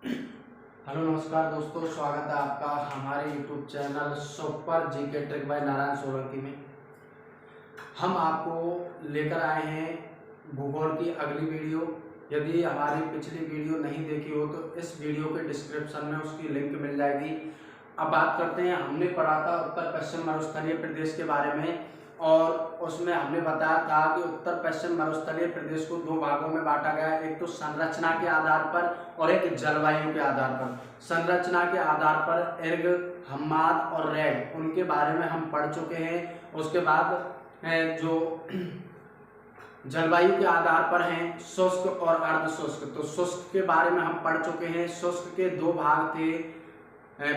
Hello नमस्कार दोस्तों, स्वागत है आपका हमारे YouTube channel super GK trick bye Narayan Solanki में। हम आपको लेकर आए हैं भूगोल की अगली वीडियो। यदि हमारी पिछली वीडियो नहीं देखी हो तो इस वीडियो के डिस्क्रिप्शन में उसकी लिंक मिल जाएगी। अब बात करते हैं, हमने पढ़ा था उत्तर पश्चिम मरुस्थलीय प्रदेश के बारे में और उसमें हमने बताया था कि उत्तर पश्चिम मरुस्थलीय प्रदेश को दो भागों में बांटा गया है, एक तो संरचना के आधार पर और एक जलवायु के आधार पर। संरचना के आधार पर इर्ग, हम्माद और रैग उनके बारे में हम पढ़ चुके हैं। उसके बाद जो जलवायु के आधार पर हैं शुष्क और अर्ध शुष्क, तो शुष्क के बारे में हम पढ़ चुके हैं। शुष्क के दो भाग थे,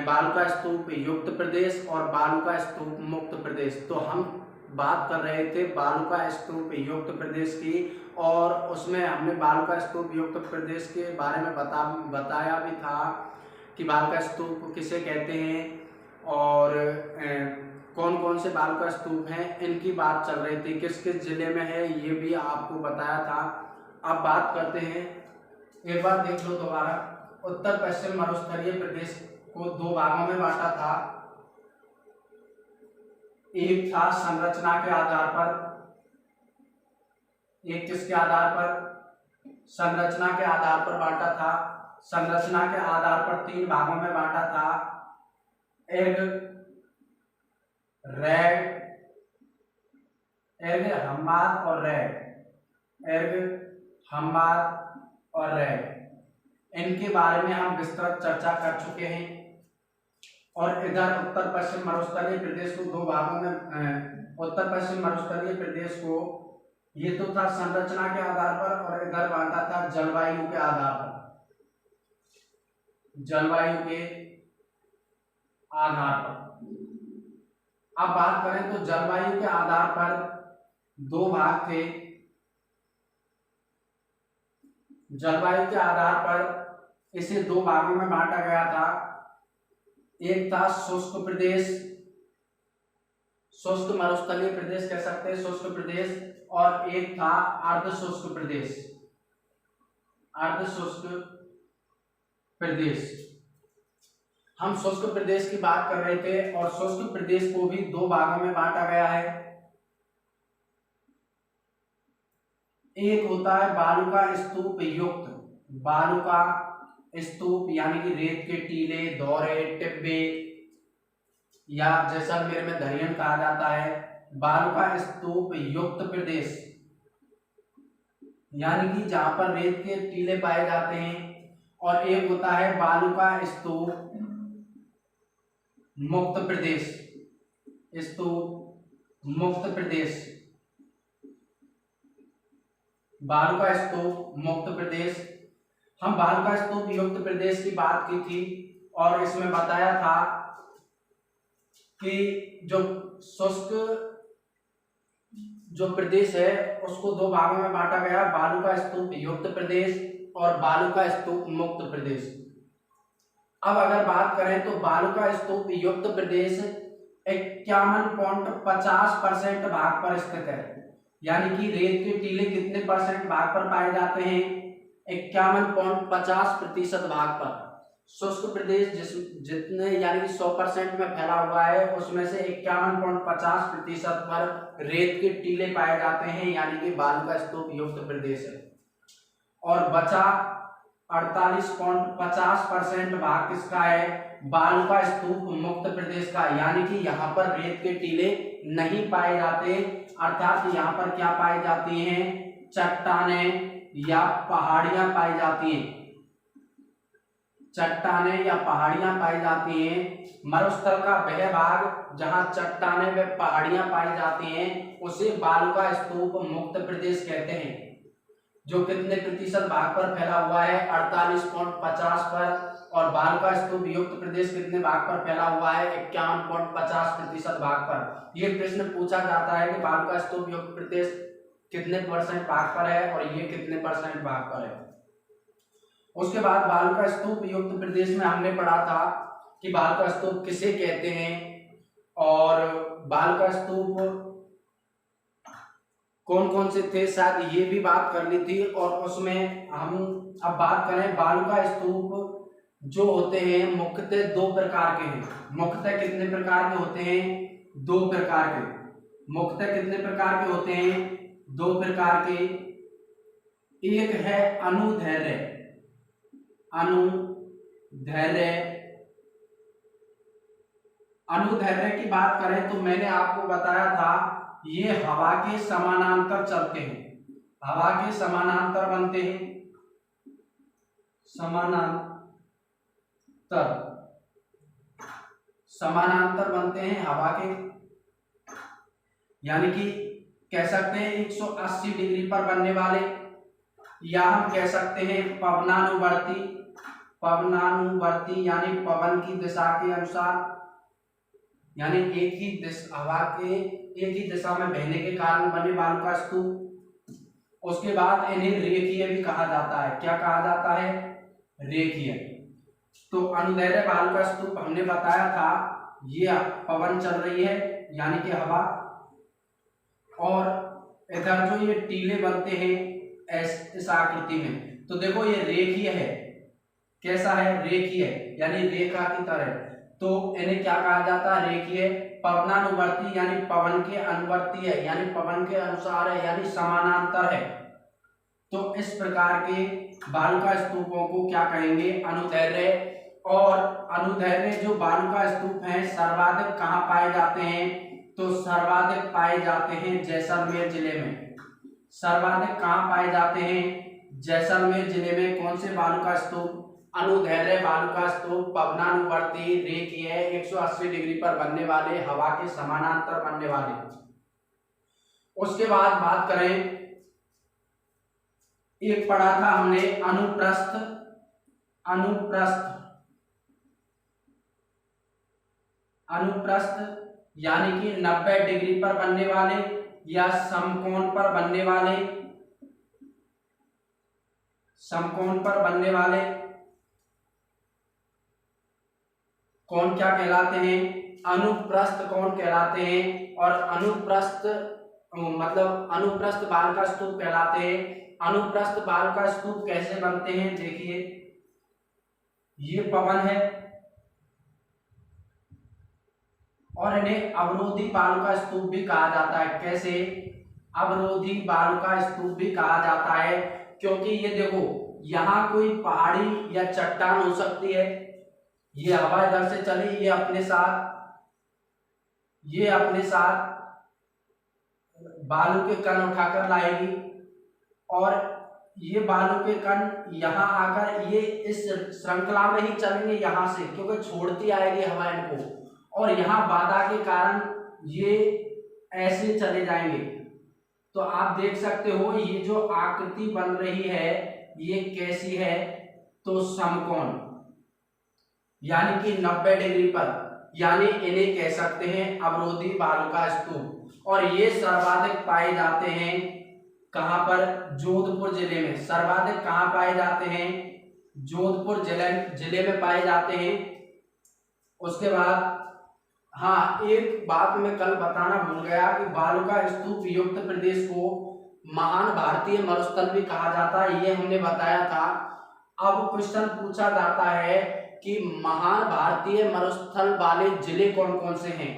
बालुका स्तूप युक्त प्रदेश और बालुका स्तूप मुक्त प्रदेश। तो हम बात कर रहे थे बालुका स्तूप युक्त प्रदेश की और उसमें हमने बालुका स्तूप युक्त प्रदेश के बारे में बताया भी था कि बालुका स्तूप किसे कहते हैं और कौन कौन से बालुका स्तूप हैं, इनकी बात चल रही थी। किस किस जिले में है ये भी आपको बताया था। अब बात करते हैं, एक बार देख लो दोबारा। उत्तर पश्चिम मरुस्थलीय प्रदेश को दो भागों में बांटा था। एक था संरचना के आधार पर, एक किसके आधार पर, संरचना के आधार पर बांटा था। संरचना के आधार पर तीन भागों में बांटा था, इर्ग, रैग, इर्ग, हम्माद और रैग, इर्ग, हम्माद और रैग। इनके बारे में हम विस्तृत चर्चा कर चुके हैं। और इधर उत्तर पश्चिम मरुस्थलीय प्रदेश को दो भागों में, उत्तर पश्चिम मरुस्थलीय प्रदेश को ये तो था संरचना के आधार पर और इधर बांटा था जलवायु के आधार पर। जलवायु के आधार पर अब बात करें तो जलवायु के आधार पर दो भाग थे। जलवायु के आधार पर इसे दो भागों में बांटा गया था। एक था शुष्क प्रदेश, शुष्क मरुस्थलीय प्रदेश कह सकते हैं, शुष्क प्रदेश, और एक था अर्ध शुष्क प्रदेश, अर्ध शुष्क प्रदेश। हम शुष्क प्रदेश की बात कर रहे थे और शुष्क प्रदेश को भी दो भागों में बांटा गया है। एक होता है बालुका स्तूप युक्त, बालुका स्तूप यानी कि रेत के टीले, दौरे, टिब्बे या जैसलमेर में दरियन कहा जाता है। बालुका स्तूप युक्त प्रदेश यानी कि जहां पर रेत के टीले पाए जाते हैं। और एक होता है बालुका स्तूप मुक्त प्रदेश, स्तूप मुक्त प्रदेश, बालुका स्तूप मुक्त प्रदेश। हम बालुका स्तूप युक्त प्रदेश की बात की थी और इसमें बताया था कि जो शुष्क जो प्रदेश है उसको दो भागों में बांटा गया, बालुका स्तूप युक्त प्रदेश और बालुका स्तूप मुक्त प्रदेश। अब अगर बात करें तो बालुका स्तूप युक्त प्रदेश 51.50% भाग पर स्थित है, यानी कि रेत के टीले कितने परसेंट भाग पर पाए जाते हैं, 51.50% भाग पर। शुष्क प्रदेश जितने यानी कि 100% में फैला हुआ है उसमें से 51.50% पर रेत के टीले पाए जाते हैं, यानी कि बालुका स्तूप युक्त प्रदेश है। और बचा 48.50% भाग किसका है, बालुका स्तूप मुक्त प्रदेश का, यानी कि यहाँ पर रेत के टीले नहीं पाए जाते, अर्थात यहाँ पर क्या पाई जाती हैं, चट्टानें या पहाड़ियां पाई जाती हैं, चट्टानें या पहाड़ियां पाई जाती हैं। मरुस्थल का वह भाग जहां चट्टानें व पहाड़ियां पाई जाती हैं उसे बालुका स्तूप मुक्त प्रदेश कहते हैं। जो कितने प्रतिशत भाग पर फैला हुआ है, 48.50 पर, और बालुका स्तूप युक्त प्रदेश कितने भाग पर फैला हुआ है, 51.50% भाग पर। यह प्रश्न पूछा जाता है कि बालुका स्तूप युक्त प्रदेश कितने परसेंट भाग पर है और ये कितने परसेंट भाग पर है। उसके बाद बालुका स्तूप युक्त प्रदेश में हमने पढ़ा था कि बालुका स्तूप किसे कहते हैं और बालुका स्तूप कौन कौन से थे, शायद ये भी बात कर ली थी। और उसमें हम अब बात करें बालुका स्तूप जो होते हैं मुख्यतः दो प्रकार के हैं। मुख्यतः कितने प्रकार के होते हैं? दो प्रकार के। मुख्यतः कितने प्रकार के होते हैं? दो प्रकार के। एक है अनुदैर्घ्य। अनुदैर्घ्य अनुदैर्घ्य की बात करें तो मैंने आपको बताया था ये हवा के समानांतर चलते हैं, हवा के समानांतर बनते हैं, समानांतर बनते हैं हवा के, यानी कि कह सकते हैं 180 डिग्री पर बनने वाले, या हम कह सकते हैं पवनानुवर्ती। पवनानुवर्ती यानी पवन की दिशा के अनुसार, यानी एक ही हवा के एक ही दिशा में बहने के कारण बने बालू का स्तूप। उसके बाद इन्हें रेखीय भी कहा जाता है। क्या कहा जाता है? रेखीय। तो अनुदैर्घ्य बालू का स्तूप हमने बताया था, ये पवन चल रही है यानी कि हवा, और इधर जो ये टीले बनते हैं इस आकृति में, तो देखो ये रेखीय है। कैसा है? रेखीय, यानी रेखा की तरह। तो इन्हें क्या कहा जाता है? रेखीय। पवनानुवर्ती यानी पवन के अनुवर्ती है, यानी पवन के अनुसार है, यानी समानांतर है। तो इस प्रकार के बालू का स्तूपों को क्या कहेंगे? अनुदैर्घ्य। और अनुदैर्घ्य जो बालू का स्तूप है सर्वाधिक कहाँ पाए जाते हैं? तो सर्वाधिक पाए जाते हैं जैसलमेर जिले में। सर्वाधिक कहाँ पाए जाते हैं? जैसलमेर जिले में। कौन से बालू का स्तूप? अनुदैर्घ्य बालू का स्तूप, पवनानुवर्ती, रेखीय, 180 डिग्री पर बनने वाले, हवा के समानांतर बनने वाले। उसके बाद बात करें, एक पढ़ा था हमने अनुप्रस्थ। अनुप्रस्थ यानी कि 90 डिग्री पर बनने वाले या समकोण पर बनने वाले। समकोण पर बनने वाले कौन क्या कहलाते हैं? अनुप्रस्थ कोण कहलाते हैं। और अनुप्रस्थ मतलब अनुप्रस्थ बाल का स्तूप कहलाते हैं। अनुप्रस्थ बाल का स्तूप कैसे बनते हैं? देखिए, ये पवन है और इन्हें अवरोधी बालू का स्तूप भी कहा जाता है। कैसे? अवरोधी बालू का स्तूप भी कहा जाता है, क्योंकि ये देखो यहाँ कोई पहाड़ी या चट्टान हो सकती है, ये हवा इधर से चली, ये अपने साथ बालू के कण उठाकर लाएगी, और ये बालू के कण यहाँ आकर ये इस श्रृंखला में ही चलेंगे यहाँ से, क्योंकि छोड़ती आएगी हवा इनको, और यहाँ बाधा के कारण ये ऐसे चले जाएंगे। तो आप देख सकते हो ये जो आकृति बन रही है ये कैसी है? तो समकोण, यानी कि 90 डिग्री पर, यानी इन्हें कह सकते हैं अवरोधी बालू का स्तूप। और ये सर्वाधिक पाए जाते हैं कहां पर? जोधपुर जिले में। सर्वाधिक कहां पाए जाते हैं? जोधपुर जिले में पाए जाते हैं। उसके बाद हाँ, एक बात मैं कल बताना भूल गया कि बालू का स्तूप युक्त प्रदेश को महान भारतीय मरुस्थल भी कहा जाता है, ये हमने बताया था। अब क्वेश्चन पूछा जाता है कि महान भारतीय मरुस्थल वाले जिले कौन कौन से हैं?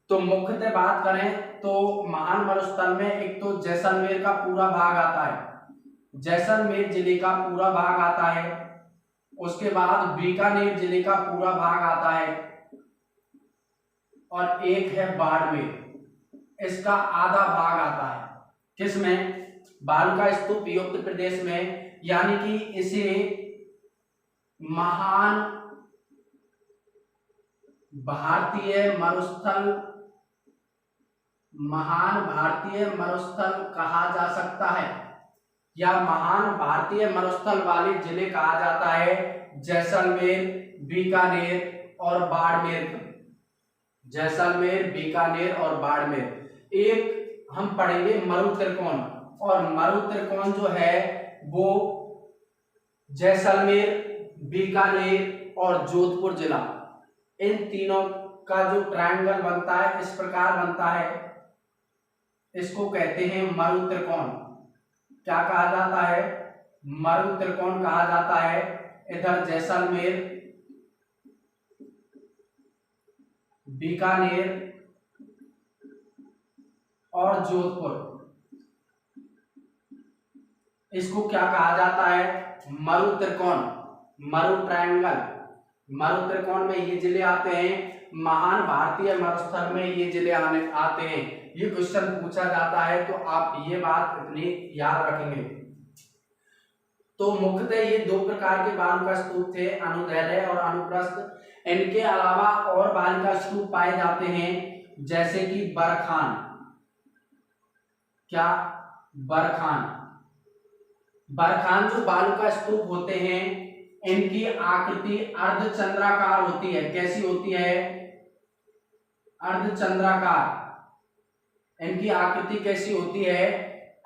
तो मुख्यतः बात करें तो महान मरुस्थल में एक तो जैसलमेर का पूरा भाग आता है, जैसलमेर जिले का पूरा भाग आता है। उसके बाद बीकानेर जिले का पूरा भाग आता है, और एक है बाड़मेर, इसका आधा भाग आता है। किसमें? बालू का स्तूप युक्त प्रदेश में, यानी कि इसे महान भारतीय मरुस्थल कहा जा सकता है, या महान भारतीय मरुस्थल वाले जिले कहा जाता है जैसलमेर, बीकानेर और बाड़मेर। जैसलमेर, बीकानेर और बाड़मेर। एक हम पढ़ेंगे मरु त्रिकोण, और मरु त्रिकोण जो है वो जैसलमेर, बीकानेर और जोधपुर जिला, इन तीनों का जो ट्रायंगल बनता है इस प्रकार बनता है, इसको कहते हैं मरु त्रिकोण। क्या कहा जाता है? मरु त्रिकोण कहा जाता है। इधर जैसलमेर, बीकानेर और जोधपुर। इसको क्या कहा जाता है? मरु त्रिकोण, मरु ट्रायंगल। मरु त्रिकोण में ये जिले आते हैं। महान भारतीय मरुस्थल में ये जिले आते हैं। ये क्वेश्चन पूछा जाता है तो आप ये बात इतनी याद रखेंगे। तो मुख्यतः ये दो प्रकार के बालुका स्तूप थे, अनुदैर्ध्य और अनुप्रस्थ। इनके अलावा और बालुका स्तूप पाए जाते हैं, जैसे कि बरखान। क्या? बरखान। बरखान जो बालुका स्तूप होते हैं, इनकी आकृति अर्धचंद्राकार होती है। कैसी होती है? अर्धचंद्राकार। इनकी आकृति कैसी होती है?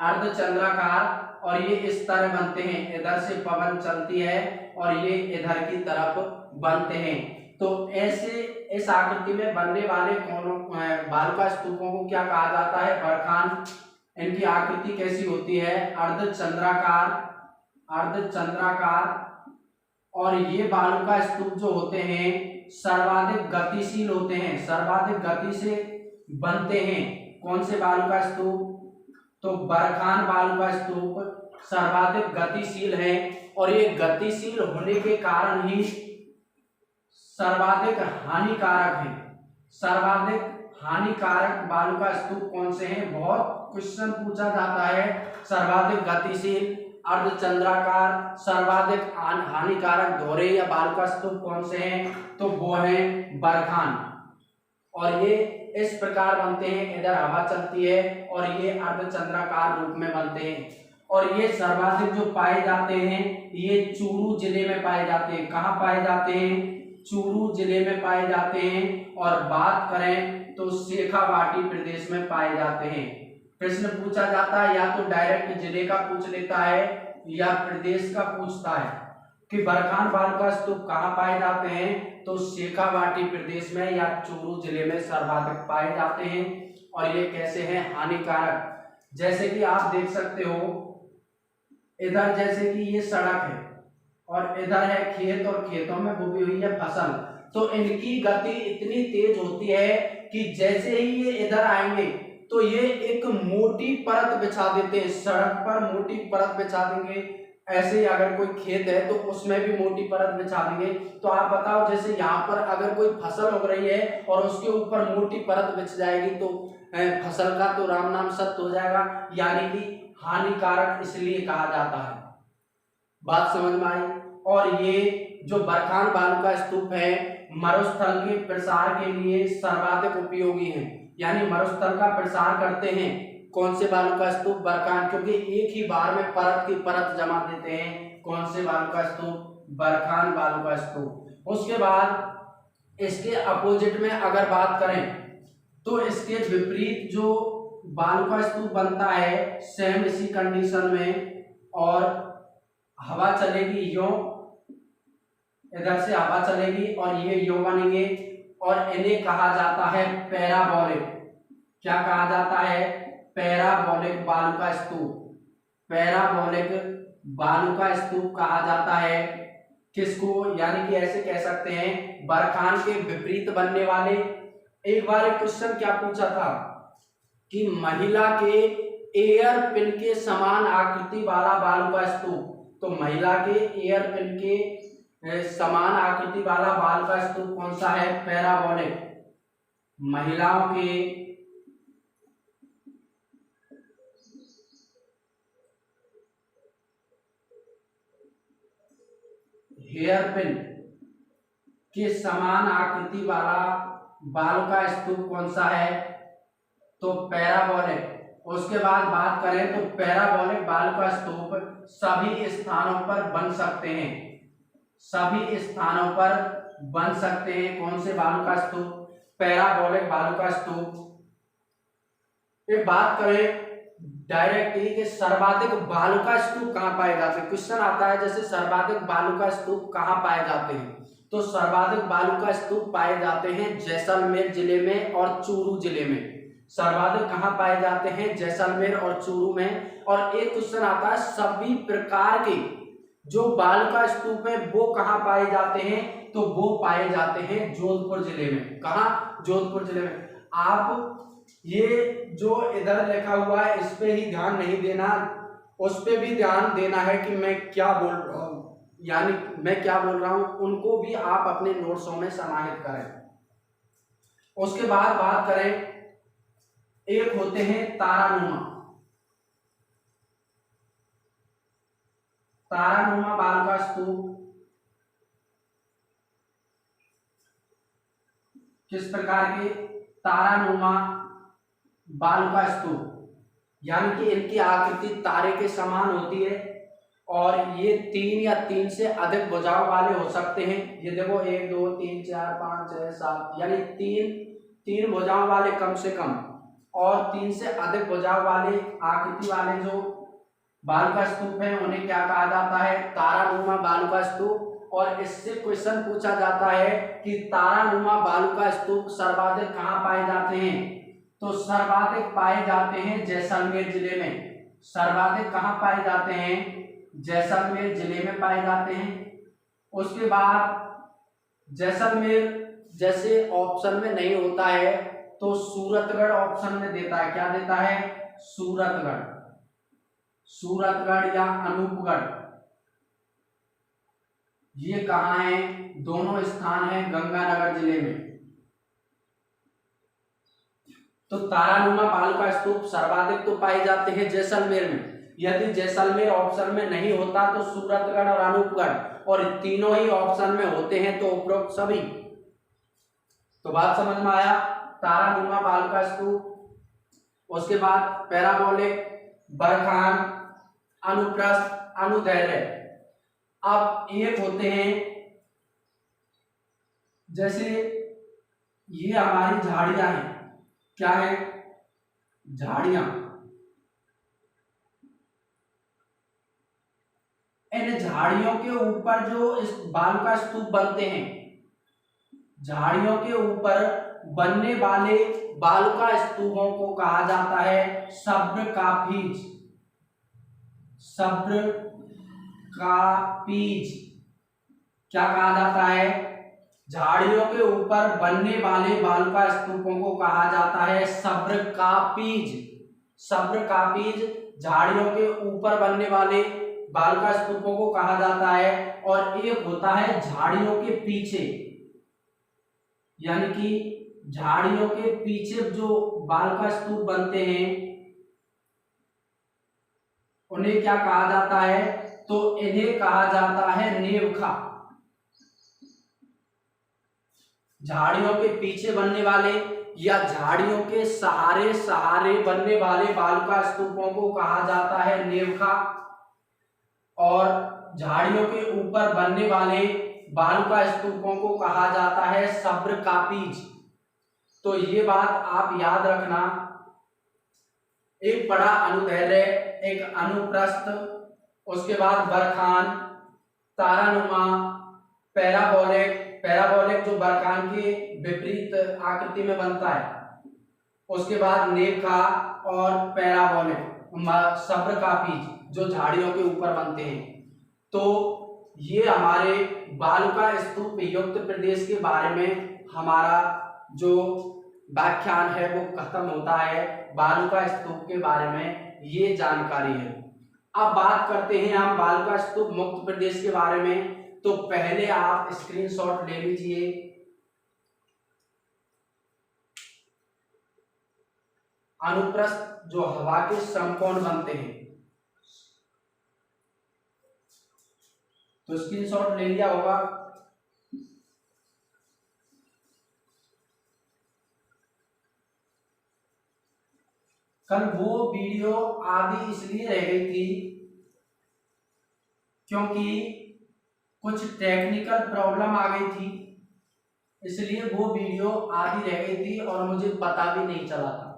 अर्धचंद्राकार। और ये इस तरह बनते हैं, इधर से पवन चलती है और ये इधर की तरफ बनते हैं। तो ऐसे इस आकृति में बनने वाले बालुका स्तूपों को क्या कहा जाता है? बरखान। इनकी आकृति कैसी होती है? अर्धचंद्राकार, अर्धचंद्राकार। और ये बालुका स्तूप जो होते हैं सर्वाधिक गतिशील होते हैं, सर्वाधिक गति से बनते हैं। कौन से बालुका स्तूप? तो बरखान बालुका स्तूप सर्वाधिक गतिशील है और ये गतिशील होने के कारण ही सर्वाधिक हानिकारक है। सर्वाधिक हानिकारक बालुका स्तूप कौन से हैं? बहुत क्वेश्चन पूछा जाता है। सर्वाधिक गतिशील, अर्धचंद्राकार, सर्वाधिक हानिकारक दोहरे या बालुका स्तूप कौन से हैं? तो वो हैं बरखान। और ये इस प्रकार बनते हैं, इधर हवा चलती है और ये अर्धचंद्राकार रूप में बनते हैं। और ये सर्वाधिक जो पाए जाते हैं ये चूरू जिले में पाए जाते हैं। कहाँ पाए जाते हैं? चूरू जिले में पाए जाते हैं। और बात करें तो शेखावाटी प्रदेश में पाए जाते हैं। प्रश्न पूछा जाता है या तो डायरेक्ट जिले का पूछ लेता है या प्रदेश का पूछता है कि बरखान बालुका स्तूप कहाँ पाए जाते हैं, तो शेखावाटी प्रदेश में या चूरू जिले में सर्वाधिक पाए जाते हैं। और ये कैसे हैं? हानिकारक। जैसे कि आप देख सकते हो, इधर जैसे कि ये सड़क है और इधर है खेत और खेतों में बोई हुई है फसल। तो इनकी गति इतनी तेज होती है कि जैसे ही ये इधर आएंगे तो ये एक मोटी परत बिछा देते हैं। सड़क पर मोटी परत बिछा देंगे। ऐसे ही अगर कोई खेत है तो उसमें भी मोटी परत बिछा देंगे। तो आप बताओ, जैसे यहाँ पर अगर कोई फसल उग रही है और उसके ऊपर मोटी परत बिछ जाएगी तो फसल का तो राम नाम सत्य हो जाएगा, यानी कि हानिकारक इसलिए कहा जाता है। बात समझ में आई? और ये जो बरखान बालुका स्तूप है मरुस्थल के प्रसार के लिए सर्वाधिक उपयोगी है, यानी मरुस्थल का प्रसार करते हैं। कौन से बालुका स्तूप? बरखान, क्योंकि एक ही बार में परत की परत जमा देते हैं। कौन से बालुका स्तूप? बरखान बालुका स्तूप। उसके बाद इसके अपोजिट में अगर बात करें तो इसके विपरीत जो बालुका स्तूप बनता है सेम इसी कंडीशन में, और हवा चलेगी यो, इधर से हवा चलेगी और ये यो बनेंगे और इन्हें कहा जाता है पैराबोलिक। क्या कहा जाता है? पैराबोलिक बालुका स्तूप। पैराबोलिक बालुका स्तूप कहा जाता है। किसको? यानी कि ऐसे कह सकते हैं बरखान के विपरीत बनने वाले। एक बार एक क्वेश्चन क्या पूछा था कि महिला के एयर पिन के समान आकृति वाला बालुका स्तूप, तो महिला के एयर पिन के समान आकृति वाला बालुका स्तूप कौन सा है? पैराबोलिक। महिलाओं के हेयर पिन के समान आकृति वाला बालुका स्तूप कौन सा है? तो पैराबोलिक। उसके बाद बात करें तो पैराबोलिक बालुका स्तूप सभी स्थानों पर बन सकते हैं। सभी स्थानों पर बन सकते हैं। कौन से बालुका स्तूप? पैराबोलिक बालुका स्तूप। एक बात करें डायरेक्टली कि सर्वाधिक बालुका स्तूप कहाँ पाए जाते हैं। क्वेश्चन आता है जैसे सर्वाधिक बालुका स्तूप कहाँ पाए जाते हैं, तो सर्वाधिक बालुका स्तूप पाए जाते हैं जैसलमेर जिले में और चूरू जिले में। सर्वाधिक कहाँ पाए जाते हैं? जैसलमेर और चूरू में। और एक क्वेश्चन आता है सभी प्रकार के जो बालुका स्तूप है वो कहाँ पाए जाते हैं, तो वो पाए जाते हैं जोधपुर जिले में। कहाँ, जोधपुर जिले में। आप ये जो इधर लिखा हुआ है इस पे ही ध्यान नहीं देना, उस पे भी ध्यान देना है कि मैं क्या बोल रहा हूँ, यानी मैं क्या बोल रहा हूँ उनको भी आप अपने नोट्सों में समाहित करें। उसके बाद बात करें, एक होते हैं तारानुमा। तारानुमा बालुका स्तूप किस प्रकार के, तारानुमा बालुका स्तूप, यानी कि इनकी आकृति तारे के समान होती है और ये 3 या 3 से अधिक भुजाओं वाले हो सकते हैं। ये देखो 1 2 3 4 5 6 7, यानी तीन भुजाओं वाले कम से कम, और 3 से अधिक भुजाओं वाले आकृति वाले जो बालुका स्तूप है उन्हें क्या कहा जाता है, तारानुमा बालुका स्तूप। और इससे क्वेश्चन पूछा जाता है कि तारानुमा बालुका स्तूप सर्वाधिक कहाँ पाए जाते हैं, तो सर्वाधिक पाए जाते हैं जैसलमेर जिले में। सर्वाधिक कहाँ पाए जाते हैं, जैसलमेर जिले में पाए जाते हैं। उसके बाद जैसलमेर जैसे ऑप्शन में नहीं होता है तो सूरतगढ़ ऑप्शन में देता है। क्या देता है, सूरतगढ़, सूरतगढ़ या अनूपगढ़। ये कहाँ है, दोनों स्थान है गंगानगर जिले में। तो तारानुमा बालुका स्तूप सर्वाधिक तो पाए जाते हैं जैसलमेर में। यदि जैसलमेर ऑप्शन में नहीं होता तो सूरतगढ़ और अनूपगढ़, और तीनों ही ऑप्शन में होते हैं तो उपरोक्त सभी। तो बात समझ में आया, तारानुमा बालुका स्तूप। उसके बाद पैराबोलिक, बरखान, अनुप्रस्थ, अनुदैर्घ्य। अब एक होते हैं, जैसे ये हमारी झाड़ियां हैं, क्या है, झाड़ियां। इन झाड़ियों के ऊपर जो इस बालुका स्तूप बनते हैं, झाड़ियों के ऊपर बनने वाले बालुका स्तूपों को कहा जाता है सब्रकापीज। सब्रकापीज क्या कहा जाता है, झाड़ियों के ऊपर बनने वाले बालुका स्तूपों को कहा जाता है सब्रकापीज। सब्रकापीज झाड़ियों के ऊपर बनने वाले बालुका स्तूपों को कहा जाता है। और एक होता है झाड़ियों के पीछे, यानी कि झाड़ियों के पीछे जो बालुका स्तूप बनते हैं उन्हें क्या कहा जाता है, तो इन्हें कहा जाता है नेवखा। झाड़ियों के पीछे बनने वाले या झाड़ियों के सहारे बनने वाले बालुका स्तूपों को कहा जाता है नेवखा। और झाड़ियों के ऊपर बनने वाले बालुका स्तूपों को कहा जाता है सब्रकापीज। तो ये बात आप याद रखना, एक पड़ा अनुदैर्घ्य, एक अनुप्रस्थ, उसके बाद बरखान, तारानुमा, पैराबोलिक। पैराबोलिक जो बरखान के विपरीत आकृति में बनता है, उसके बाद नेवखा और पैराबोलिक, सब्रकापीज जो झाड़ियों के ऊपर बनते हैं। तो ये हमारे बालुका स्तूप युक्त प्रदेश के बारे में हमारा जो व्याख्यान है वो खत्म होता है। बालुका स्तूप के बारे में ये जानकारी है। अब बात करते हैं हम बालुका स्तूप मुक्त प्रदेश के बारे में। तो पहले आप स्क्रीनशॉट ले लीजिए। अनुप्रस्थ जो हवा के समकोण बनते हैं, तो स्क्रीनशॉट ले लिया होगा। कल वो वीडियो आधी इसलिए रह गई थी क्योंकि कुछ टेक्निकल प्रॉब्लम आ गई थी, इसलिए वो वीडियो आधी रह गई थी और मुझे पता भी नहीं चला था।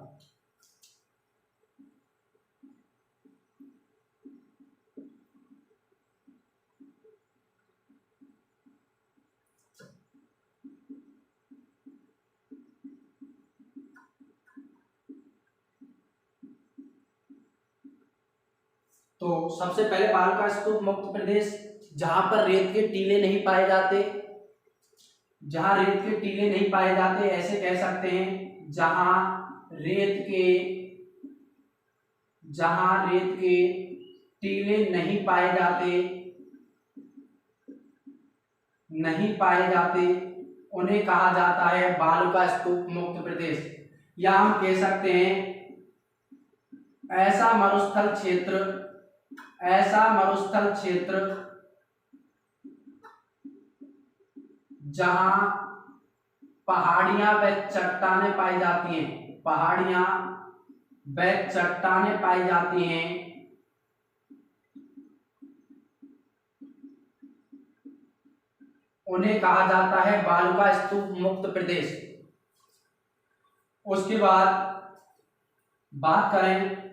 तो सबसे पहले बालुका स्तूप मुक्त प्रदेश जहां पर रेत के टीले नहीं पाए जाते, जहां रेत के टीले नहीं पाए जाते, ऐसे कह सकते हैं जहां रेत के टीले नहीं पाए जाते उन्हें कहा जाता है बालू का स्तूप मुक्त प्रदेश। या हम कह सकते हैं ऐसा मरुस्थल क्षेत्र जहां पहाड़ियां व चट्टानें पाई जाती हैं, उन्हें कहा जाता है बालू का स्तूप मुक्त प्रदेश। उसके बाद बात करें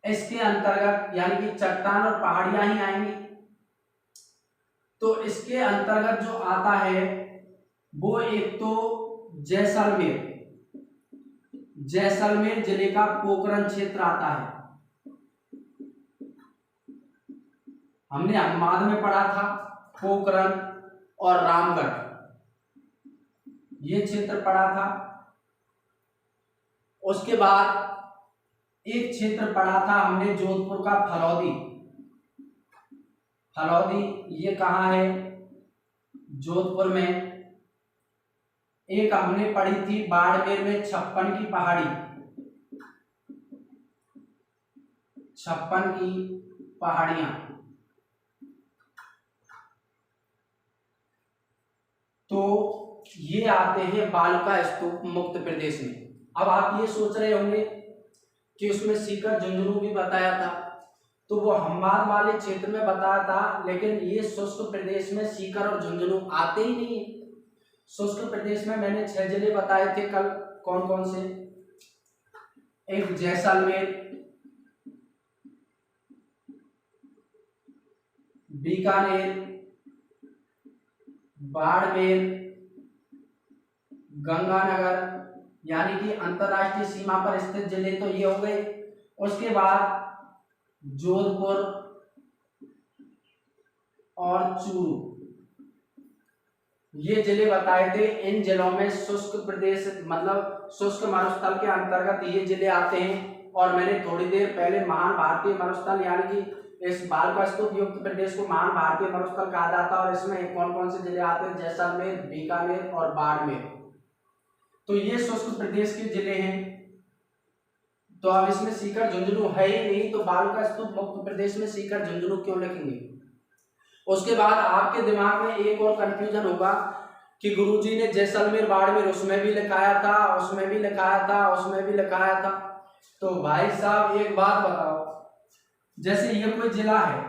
इसके अंतर्गत, यानी कि चट्टान और पहाड़ियां ही आएंगी, तो इसके अंतर्गत जो आता है वो एक तो जैसलमेर जिले का पोखरण क्षेत्र आता है। हमने हनुमान में पढ़ा था पोखरण और रामगढ़, ये क्षेत्र पढ़ा था। उसके बाद एक क्षेत्र पढ़ा था हमने जोधपुर का फलौदी, ये कहाँ है? जोधपुर में। एक हमने पढ़ी थी बाड़मेर में छप्पन की पहाड़ियां। तो ये आते हैं बालू का स्तूप मुक्त प्रदेश में। अब आप ये सोच रहे होंगे कि उसमें सीकर झुंझुनू भी बताया था, तो वो हमवाद वाले क्षेत्र में बताया था, लेकिन ये शुष्क प्रदेश में सीकर और झुंझुनू आते ही नहीं है। शुष्क प्रदेश में मैंने 6 जिले बताए थे कल, कौन कौन से? एक जैसलमेर, बीकानेर, बाड़मेर, गंगानगर, यानी कि अंतरराष्ट्रीय सीमा पर स्थित जिले तो ये हो गए। उसके बाद जोधपुर और चूरू, ये जिले बताए थे। इन जिलों में शुष्क प्रदेश मतलब शुष्क मरुस्थल के अंतर्गत ये जिले आते हैं। और मैंने थोड़ी देर पहले महान भारतीय मरुस्थल, यानी कि इस बालू का स्तूप युक्त प्रदेश को महान भारतीय मरुस्थल कहा जाता है, और इसमें कौन कौन से जिले आते हैं? जैसलमेर, बीकानेर और बाड़मेर। तो ये शुष्क प्रदेश के जिले हैं। तो अब इसमें सीकर झुंझुनू है ही नहीं, तो बालू का स्तूप मुक्त प्रदेश में सीकर झुंझुनू क्यों लिखेंगे? उसके बाद आपके दिमाग में एक और कंफ्यूजन होगा कि गुरुजी ने जैसलमेर, बाड़मेर उसमें भी लिखाया था, उसमें भी लिखाया था। तो भाई साहब एक बात बताओ, जैसे ये कोई जिला है,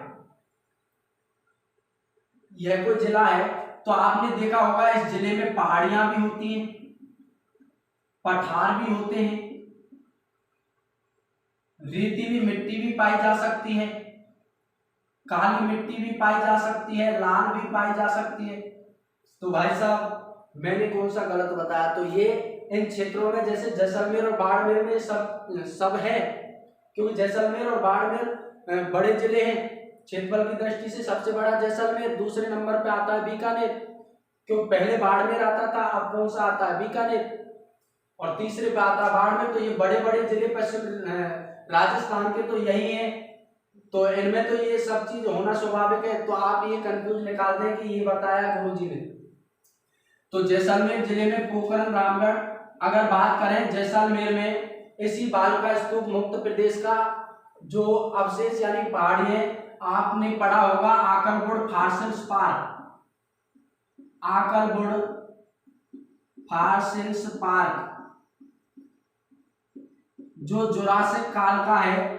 तो आपने देखा होगा इस जिले में पहाड़ियां भी होती हैं, पठार भी होते हैं, रेतीली मिट्टी भी पाई जा सकती है, काली मिट्टी भी पाई जा सकती है, लाल भी पाई जा सकती है। तो भाई साहब मैंने कौन सा गलत बताया? तो ये इन क्षेत्रों में जैसे जैसलमेर और बाड़मेर में सब है, क्योंकि जैसलमेर और बाड़मेर बड़े जिले हैं। क्षेत्रफल की दृष्टि से सबसे बड़ा जैसलमेर, दूसरे नंबर पे आता है बीकानेर, क्यों पहले बाड़मेर आता था, अब कौन सा आता है? बीकानेर, और तीसरे पे आता है बाड़मेर। तो ये बड़े बड़े जिले पश्चिम राजस्थान के तो यही हैं, तो इनमें तो ये सब चीज होना स्वाभाविक है। तो आप ये कंफ्यूज निकाल दें कि ये बताया गुरुजी ने। तो जैसलमेर जिले में पोखरण, रामगढ़। अगर बात करें जैसलमेर में इसी बालू का स्तूप मुक्त प्रदेश का जो अवशेष यानी पहाड़ी है, आपने पढ़ा होगा आकलबुढ़ फॉसिल्स पार्क, जो जुरासिक काल का है।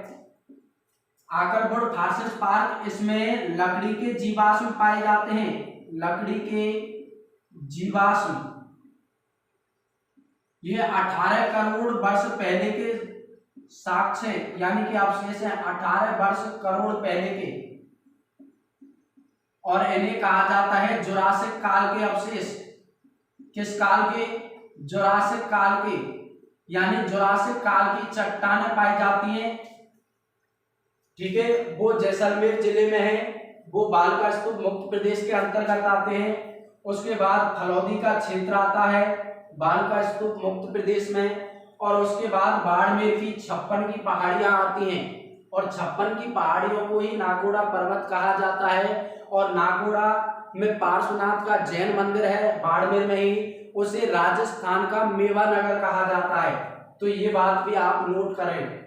आकलबुढ़ फॉसिल्स पार्क, इसमें लकड़ी के जीवाश्म पाए जाते हैं, लकड़ी के जीवाश्म। ये 18 करोड़ वर्ष पहले के साक्ष्य यानी कि अवशेष हैं, 18 करोड़ पहले के, और इन्हें कहा जाता है जुरासिक काल के अवशेष। किस काल के? जुरासिक काल के, यानी जुरासिक काल की चट्टानें पाई जाती हैं। ठीक है, वो जैसलमेर जिले में है। वो बालका स्तूप मुक्त प्रदेश के अंतर्गत आते हैं। उसके बाद फलौदी का क्षेत्र आता है बालका स्तूप मुक्त प्रदेश में, और उसके बाद बाड़मेर की 56 की पहाड़ियां आती हैं, और 56 की पहाड़ियों को ही नाकोड़ा पर्वत कहा जाता है। और नाकोड़ा में पार्श्वनाथ का जैन मंदिर है बाड़मेर में ही, उसे राजस्थान का मेवा नगर कहा जाता है। तो ये बात भी आप नोट करें।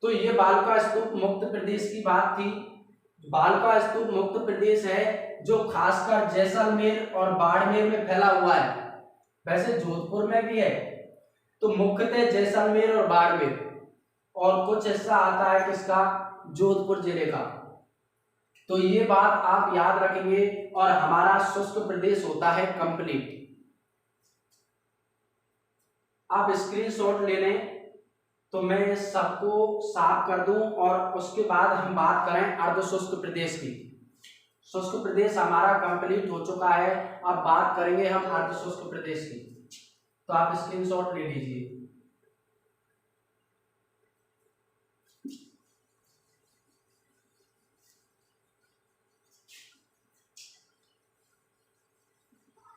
तो ये बालका स्तूप मुक्त प्रदेश की बात थी। बालका स्तूप मुक्त प्रदेश है जो खासकर जैसलमेर और बाड़मेर में फैला हुआ है, वैसे जोधपुर में भी है। तो मुख्यतः जैसलमेर और बाड़मेर, और कुछ हिस्सा आता है किसका, जोधपुर जिले का। तो ये बात आप याद रखेंगे, और हमारा शुष्क प्रदेश होता है कंप्लीट। आप स्क्रीनशॉट ले लें तो मैं सबको साफ कर दूं, और उसके बाद हम बात करें अर्ध शुष्क प्रदेश की। शुष्क प्रदेश हमारा कंप्लीट हो चुका है, अब बात करेंगे हम अर्ध शुष्क प्रदेश की। तो आप स्क्रीनशॉट ले लीजिए।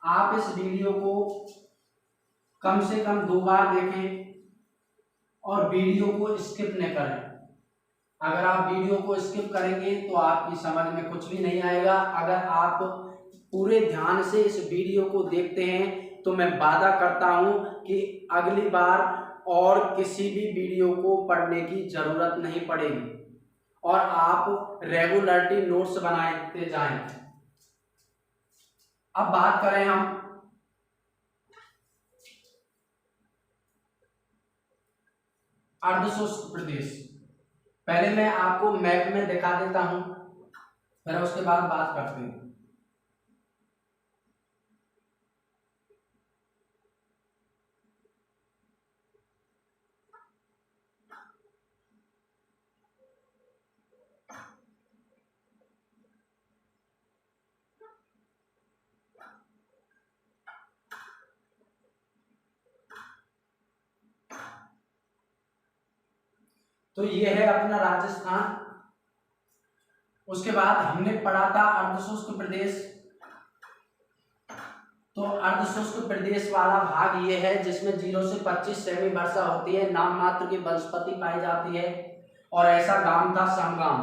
आप इस वीडियो को कम से कम 2 बार देखें और वीडियो को स्किप न करें। अगर आप वीडियो को स्किप करेंगे तो आपकी समझ में कुछ भी नहीं आएगा। अगर आप पूरे ध्यान से इस वीडियो को देखते हैं तो मैं वादा करता हूं कि अगली बार और किसी भी वीडियो को पढ़ने की जरूरत नहीं पड़ेगी, और आप रेगुलरली नोट्स बनाते जाएं। अब बात करें हम अर्धशुष्क प्रदेश। पहले मैं आपको मैप में दिखा देता हूं, फिर उसके बाद बात करते हैं। तो ये है अपना राजस्थान। उसके बाद हमने पढ़ा था अर्धशुष्क प्रदेश। तो अर्धशुष्क प्रदेश वाला भाग ये है जिसमें 0 से 25 सेमी वर्षा होती है, नाम मात्र की वनस्पति पाई जाती है, और ऐसा गांव था समगांव।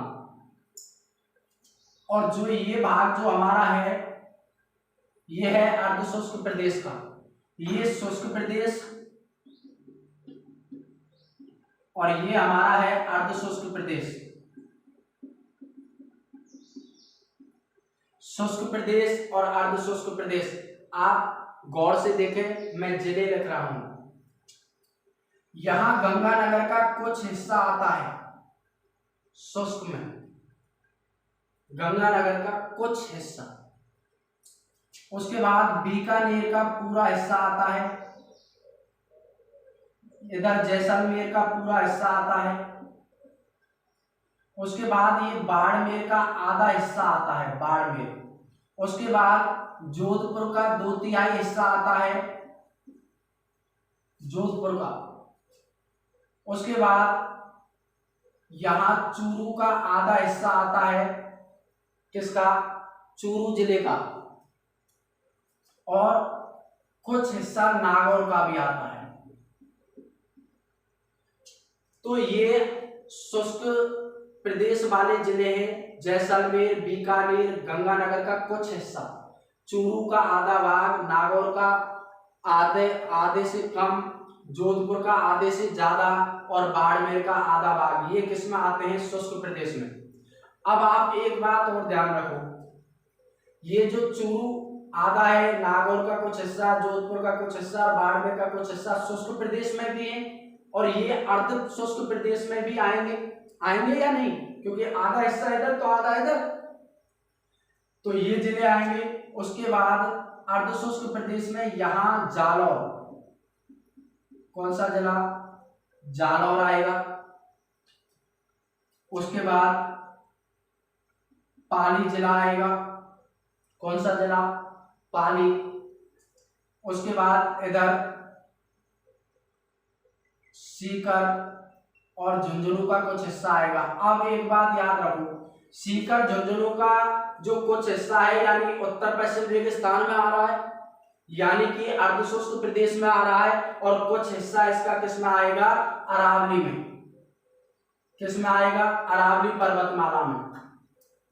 और जो ये भाग जो हमारा है ये है अर्धशुष्क प्रदेश का। ये शुष्क प्रदेश और ये हमारा है अर्धशुष्क प्रदेश। शुष्क प्रदेश और अर्धशुष्क प्रदेश आप गौर से देखें, मैं जिले लिख रहा हूं। यहां गंगानगर का कुछ हिस्सा आता है शुष्क में, गंगानगर का कुछ हिस्सा। उसके बाद बीकानेर का पूरा हिस्सा आता है, इधर जैसलमेर का पूरा हिस्सा आता है। उसके बाद ये बाड़मेर का आधा हिस्सा आता है, बाड़मेर। उसके बाद जोधपुर का 2/3 हिस्सा आता है, जोधपुर का। उसके बाद यहां चूरू का आधा हिस्सा आता है, किसका, चूरू जिले का। और कुछ हिस्सा नागौर का भी आता है। तो ये शुष्क प्रदेश वाले जिले हैं, जैसलमेर, बीकानेर, गंगानगर का कुछ हिस्सा, चूरू का आधा भाग, नागौर का आधे से कम, जोधपुर का आधे से ज्यादा, और बाड़मेर का आधा भाग। ये किस में आते हैं, शुष्क प्रदेश में। अब आप एक बात और ध्यान रखो, ये जो चूरू आधा है, नागौर का कुछ हिस्सा, जोधपुर का कुछ हिस्सा, बाड़मेर का कुछ हिस्सा शुष्क प्रदेश में भी है, और ये अर्ध शुष्क प्रदेश में भी आएंगे या नहीं, क्योंकि आधा हिस्सा इधर तो आधा इधर, तो ये जिले आएंगे। उसके बाद अर्ध शुष्क प्रदेश में यहां जालौर, कौन सा जिला, जालौर आएगा। उसके बाद पाली जिला आएगा, कौन सा जिला, पाली। उसके बाद इधर सीकर और झुंझुनू का कुछ हिस्सा आएगा। अब एक बात याद रखो, सीकर झुंझुनू का जो कुछ हिस्सा है यानी उत्तर पश्चिम रेगिस्तान में आ रहा है, यानी कि अर्ध शुष्क प्रदेश में आ रहा है, और कुछ हिस्सा इसका किस में आएगा, अरावली में। किस में आएगा, अरावली पर्वतमाला में।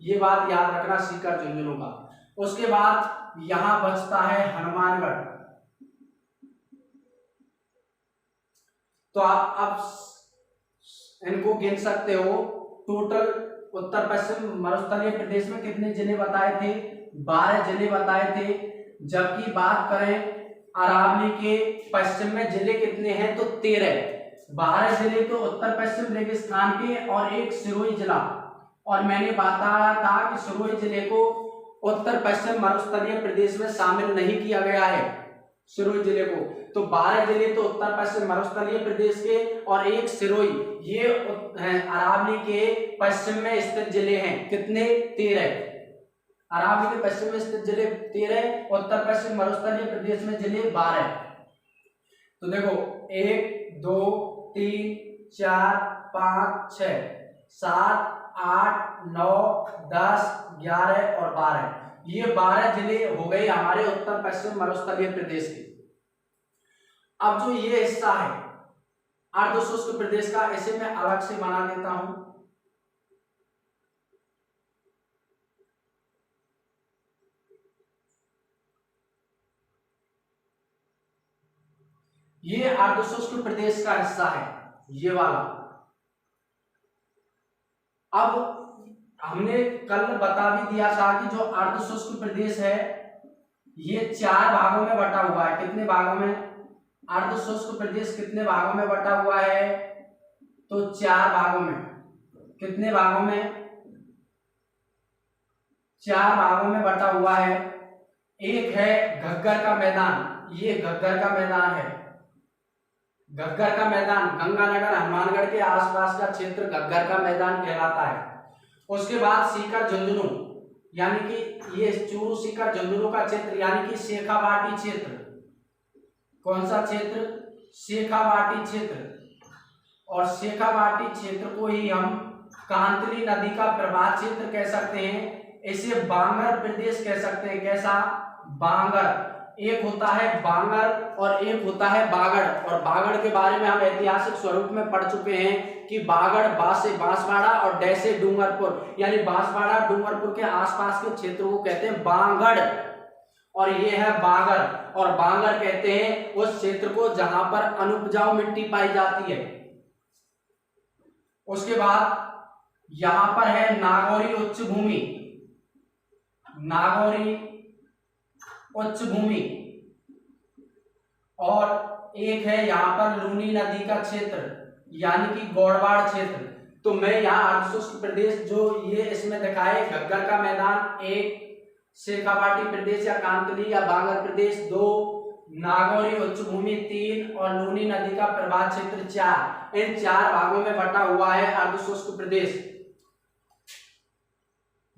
ये बात याद रखना सीकर झुंझुनू का। उसके बाद यहां बचता है हनुमानगढ़। तो आप अब इनको गिन सकते हो। टोटल उत्तर पश्चिम मरुस्थलीय प्रदेश में कितने जिले बताए थे, 12 जिले बताए थे। जबकि बात करें अरावली के पश्चिम में जिले कितने हैं, तो 13। 12 जिले तो उत्तर पश्चिम रेगिस्तान के और एक सिरोही जिला। और मैंने बताया था कि सिरोही जिले को उत्तर पश्चिम मरुस्थलीय प्रदेश में शामिल नहीं किया गया है, सिरोही जिले को। तो 12 जिले तो उत्तर पश्चिम मरुस्थलीय प्रदेश के और एक सिरोही, ये अरावली के पश्चिम में स्थित जिले हैं। कितने, 13। अरावली के पश्चिम में स्थित जिले 13, उत्तर पश्चिम मरुस्थलीय प्रदेश में जिले 12। तो देखो 1 2 3 4 5 6 7 8 9 10 11 और 12, ये 12 जिले हो गए हमारे उत्तर पश्चिम मरुस्थलीय प्रदेश के। अब जो ये हिस्सा है अर्ध शुष्क प्रदेश का, इसे मैं अलग से बना देता हूं। ये अर्ध शुष्क प्रदेश का हिस्सा है, ये वाला। अब हमने कल बता भी दिया था कि जो अर्ध शुष्क प्रदेश है ये 4 भागों में बटा हुआ है। कितने भागों में, अर्ध शुष्क प्रदेश कितने भागों में बटा हुआ है, तो 4 भागों में। कितने भागों में, 4 भागों में बटा हुआ है। एक है घग्गर का मैदान, ये घग्गर का मैदान है। घग्गर का मैदान गंगानगर हनुमानगढ़ के आसपास का क्षेत्र घग्गर का मैदान कहलाता है। उसके बाद सीकर झुंझुनू, यानी कि ये चूरू सीकर झुंझुनू का क्षेत्र, यानी कि शेखावाटी क्षेत्र। कौन सा क्षेत्र, शेखावाटी क्षेत्र। और शेखावाटी क्षेत्र को ही हम कांतली नदी का प्रवाह क्षेत्र कह सकते हैं। इसे बांगर प्रदेश कह सकते हैं। कैसा, बांगर। एक होता है बांगर और एक होता है बागड़। और बागड़ के बारे में हम ऐतिहासिक स्वरूप में पढ़ चुके हैं कि बागड़ बा से बांसवाड़ा और डै से डूंगरपुर, यानी बांसवाड़ा डूंगरपुर के आसपास के क्षेत्र को कहते हैं बांगड़, और ये है बागर। और बांगर कहते हैं उस क्षेत्र को जहां पर अनुपजाऊ मिट्टी पाई जाती है। उसके बाद यहां पर है नागौरी उच्च भूमि, नागौरी उच्च भूमि। और एक है यहां पर लूनी नदी का क्षेत्र, यानी कि गौड़वाड़ क्षेत्र। तो मैं यहाँ अर्ध शुष्क प्रदेश जो ये इसमें दिखाए, घग्गर का मैदान 1, शेखावाटी प्रदेश या कांतली या बांगर प्रदेश 2, नागौरी उच्च भूमि 3 और लूनी नदी का प्रवाह क्षेत्र 4, इन 4 भागों में बटा हुआ है अर्ध शुष्क प्रदेश।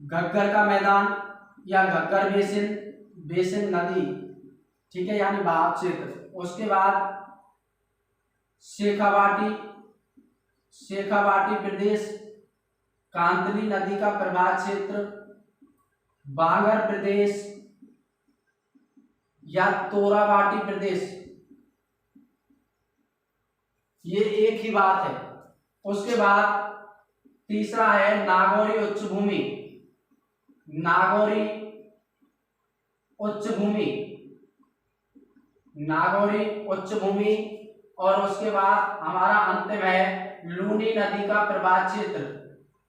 घग्गर का मैदान या घग्गर बेसिन, बेसिन नदी, ठीक है, यानी बहाव क्षेत्र। उसके बाद शेखावाटी, शेखावाटी प्रदेश, कांतली नदी का प्रवाह क्षेत्र, बांगर प्रदेश या तोरावाटी प्रदेश, ये एक ही बात है। उसके बाद तीसरा है नागौरी उच्च भूमि, नागौरी उच्च भूमि, नागौरी उच्च भूमि। और उसके बाद हमारा अंतिम है लूनी नदी का प्रवाह क्षेत्र,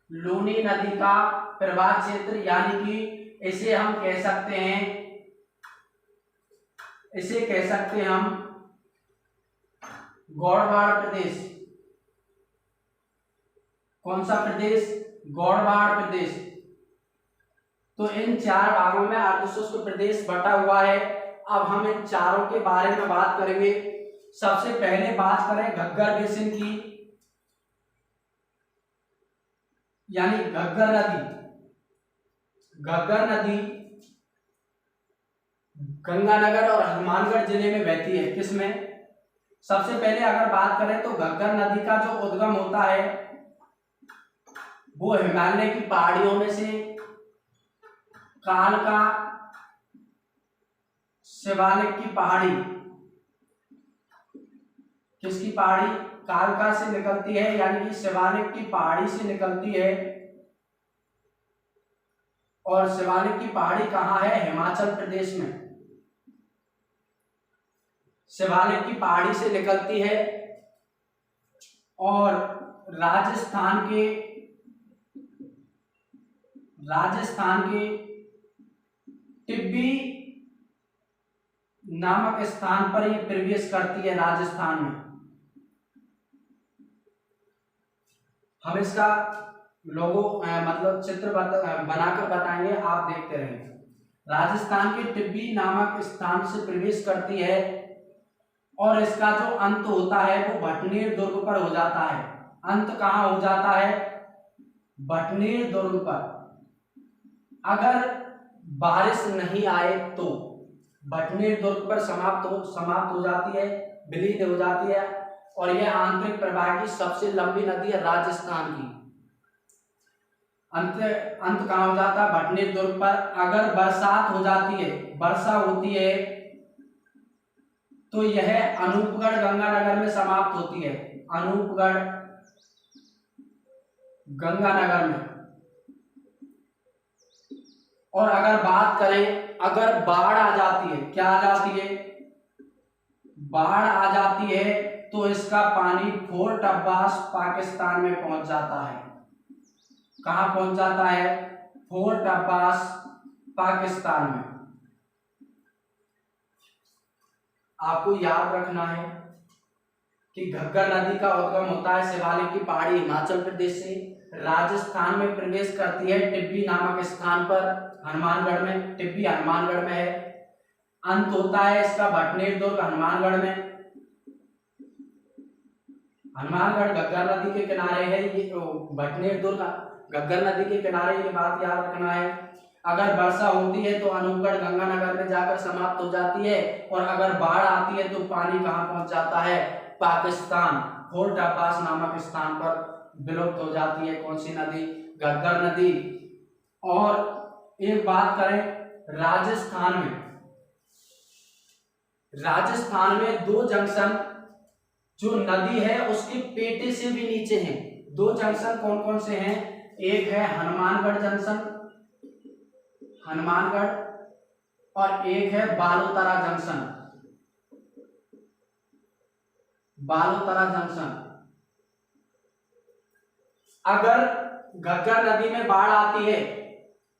लूनी नदी का प्रवाह क्षेत्र, यानी कि इसे हम कह सकते हैं, इसे कह सकते हैं हम गौड़वाड़ प्रदेश। कौन सा प्रदेश, गौड़वाड़ प्रदेश। तो इन 4 भागों में अर्धशुष्क प्रदेश बटा हुआ है। अब हम इन चारों के बारे में बात करेंगे। सबसे पहले बात करें घग्गर बेसिन की, यानी घग्गर नदी। घग्गर नदी गंगानगर और हनुमानगढ़ जिले में बहती है। किसमें, सबसे पहले अगर बात करें तो घग्गर नदी का जो उद्गम होता है वो हिमालय की पहाड़ियों में से कालका शिवालिक की पहाड़ी, किसकी पहाड़ी? कालका से निकलती है, यानी कि शिवालिक की पहाड़ी से निकलती है। और शिवालिक की पहाड़ी कहाँ है? हिमाचल प्रदेश में। शिवालिक की पहाड़ी से निकलती है और राजस्थान के टिब्बी नामक स्थान पर ये प्रवेश करती है, राजस्थान में। हम इसका लोगो मतलब चित्र बनाकर बताएंगे, आप देखते रहें। राजस्थान के टिब्बी नामक स्थान से प्रवेश करती है और इसका जो अंत होता है वो भटनेर दुर्ग पर हो जाता है। अंत कहाँ हो जाता है? भटनेर दुर्ग पर। अगर बारिश नहीं आए तो भटनेर दुर्ग पर समाप्त हो जाती है, विलीन हो जाती है। और यह आंतरिक प्रवाह की सबसे लंबी नदी है राजस्थान की। अंत कहाँ हो जाता है? भटनेर दुर्ग पर। अगर बरसात हो जाती है, वर्षा होती है, तो यह अनूपगढ़ गंगानगर में समाप्त होती है। अनूपगढ़ गंगानगर में। और अगर बात करें, अगर बाढ़ आ जाती है, क्या आ जाती है? बाढ़ आ जाती है तो इसका पानी फोर्ट अब्बास पाकिस्तान में पहुंच जाता है। कहां पहुंच जाता है? फोर्ट अब्बास पाकिस्तान में। आपको याद रखना है कि घग्गर नदी का उद्गम होता है शिवालिक की पहाड़ी हिमाचल प्रदेश से, राजस्थान में प्रवेश करती है टिब्बी नामक स्थान पर, हनुमानगढ़ में। टिब्बी हनुमानगढ़ में है। अंत होता है इसका भटनेर दुर्ग हनुमानगढ़ में। हनुमानगढ़ घग्गर नदी के किनारे है, ये भटनेर दुर्ग घग्गर नदी के किनारे, ये बात याद रखना है। अगर वर्षा होती है तो अनूपगढ़ गंगानगर में जाकर समाप्त हो जाती है, और अगर बाढ़ आती है तो पानी कहाँ पहुंच जाता है? पाकिस्तान, फोर्ट अब्बास नामक स्थान पर विलुप्त हो जाती है। कौन सी नदी? घग्गर नदी। और एक बात करें, राजस्थान में दो जंक्शन जो नदी है उसके पेटे से भी नीचे हैं। दो जंक्शन कौन कौन से हैं? एक है हनुमानगढ़ जंक्शन, हनुमानगढ़, और एक है बालोतरा जंक्शन, बालोतरा जंक्शन। अगर घग्गर नदी में बाढ़ आती है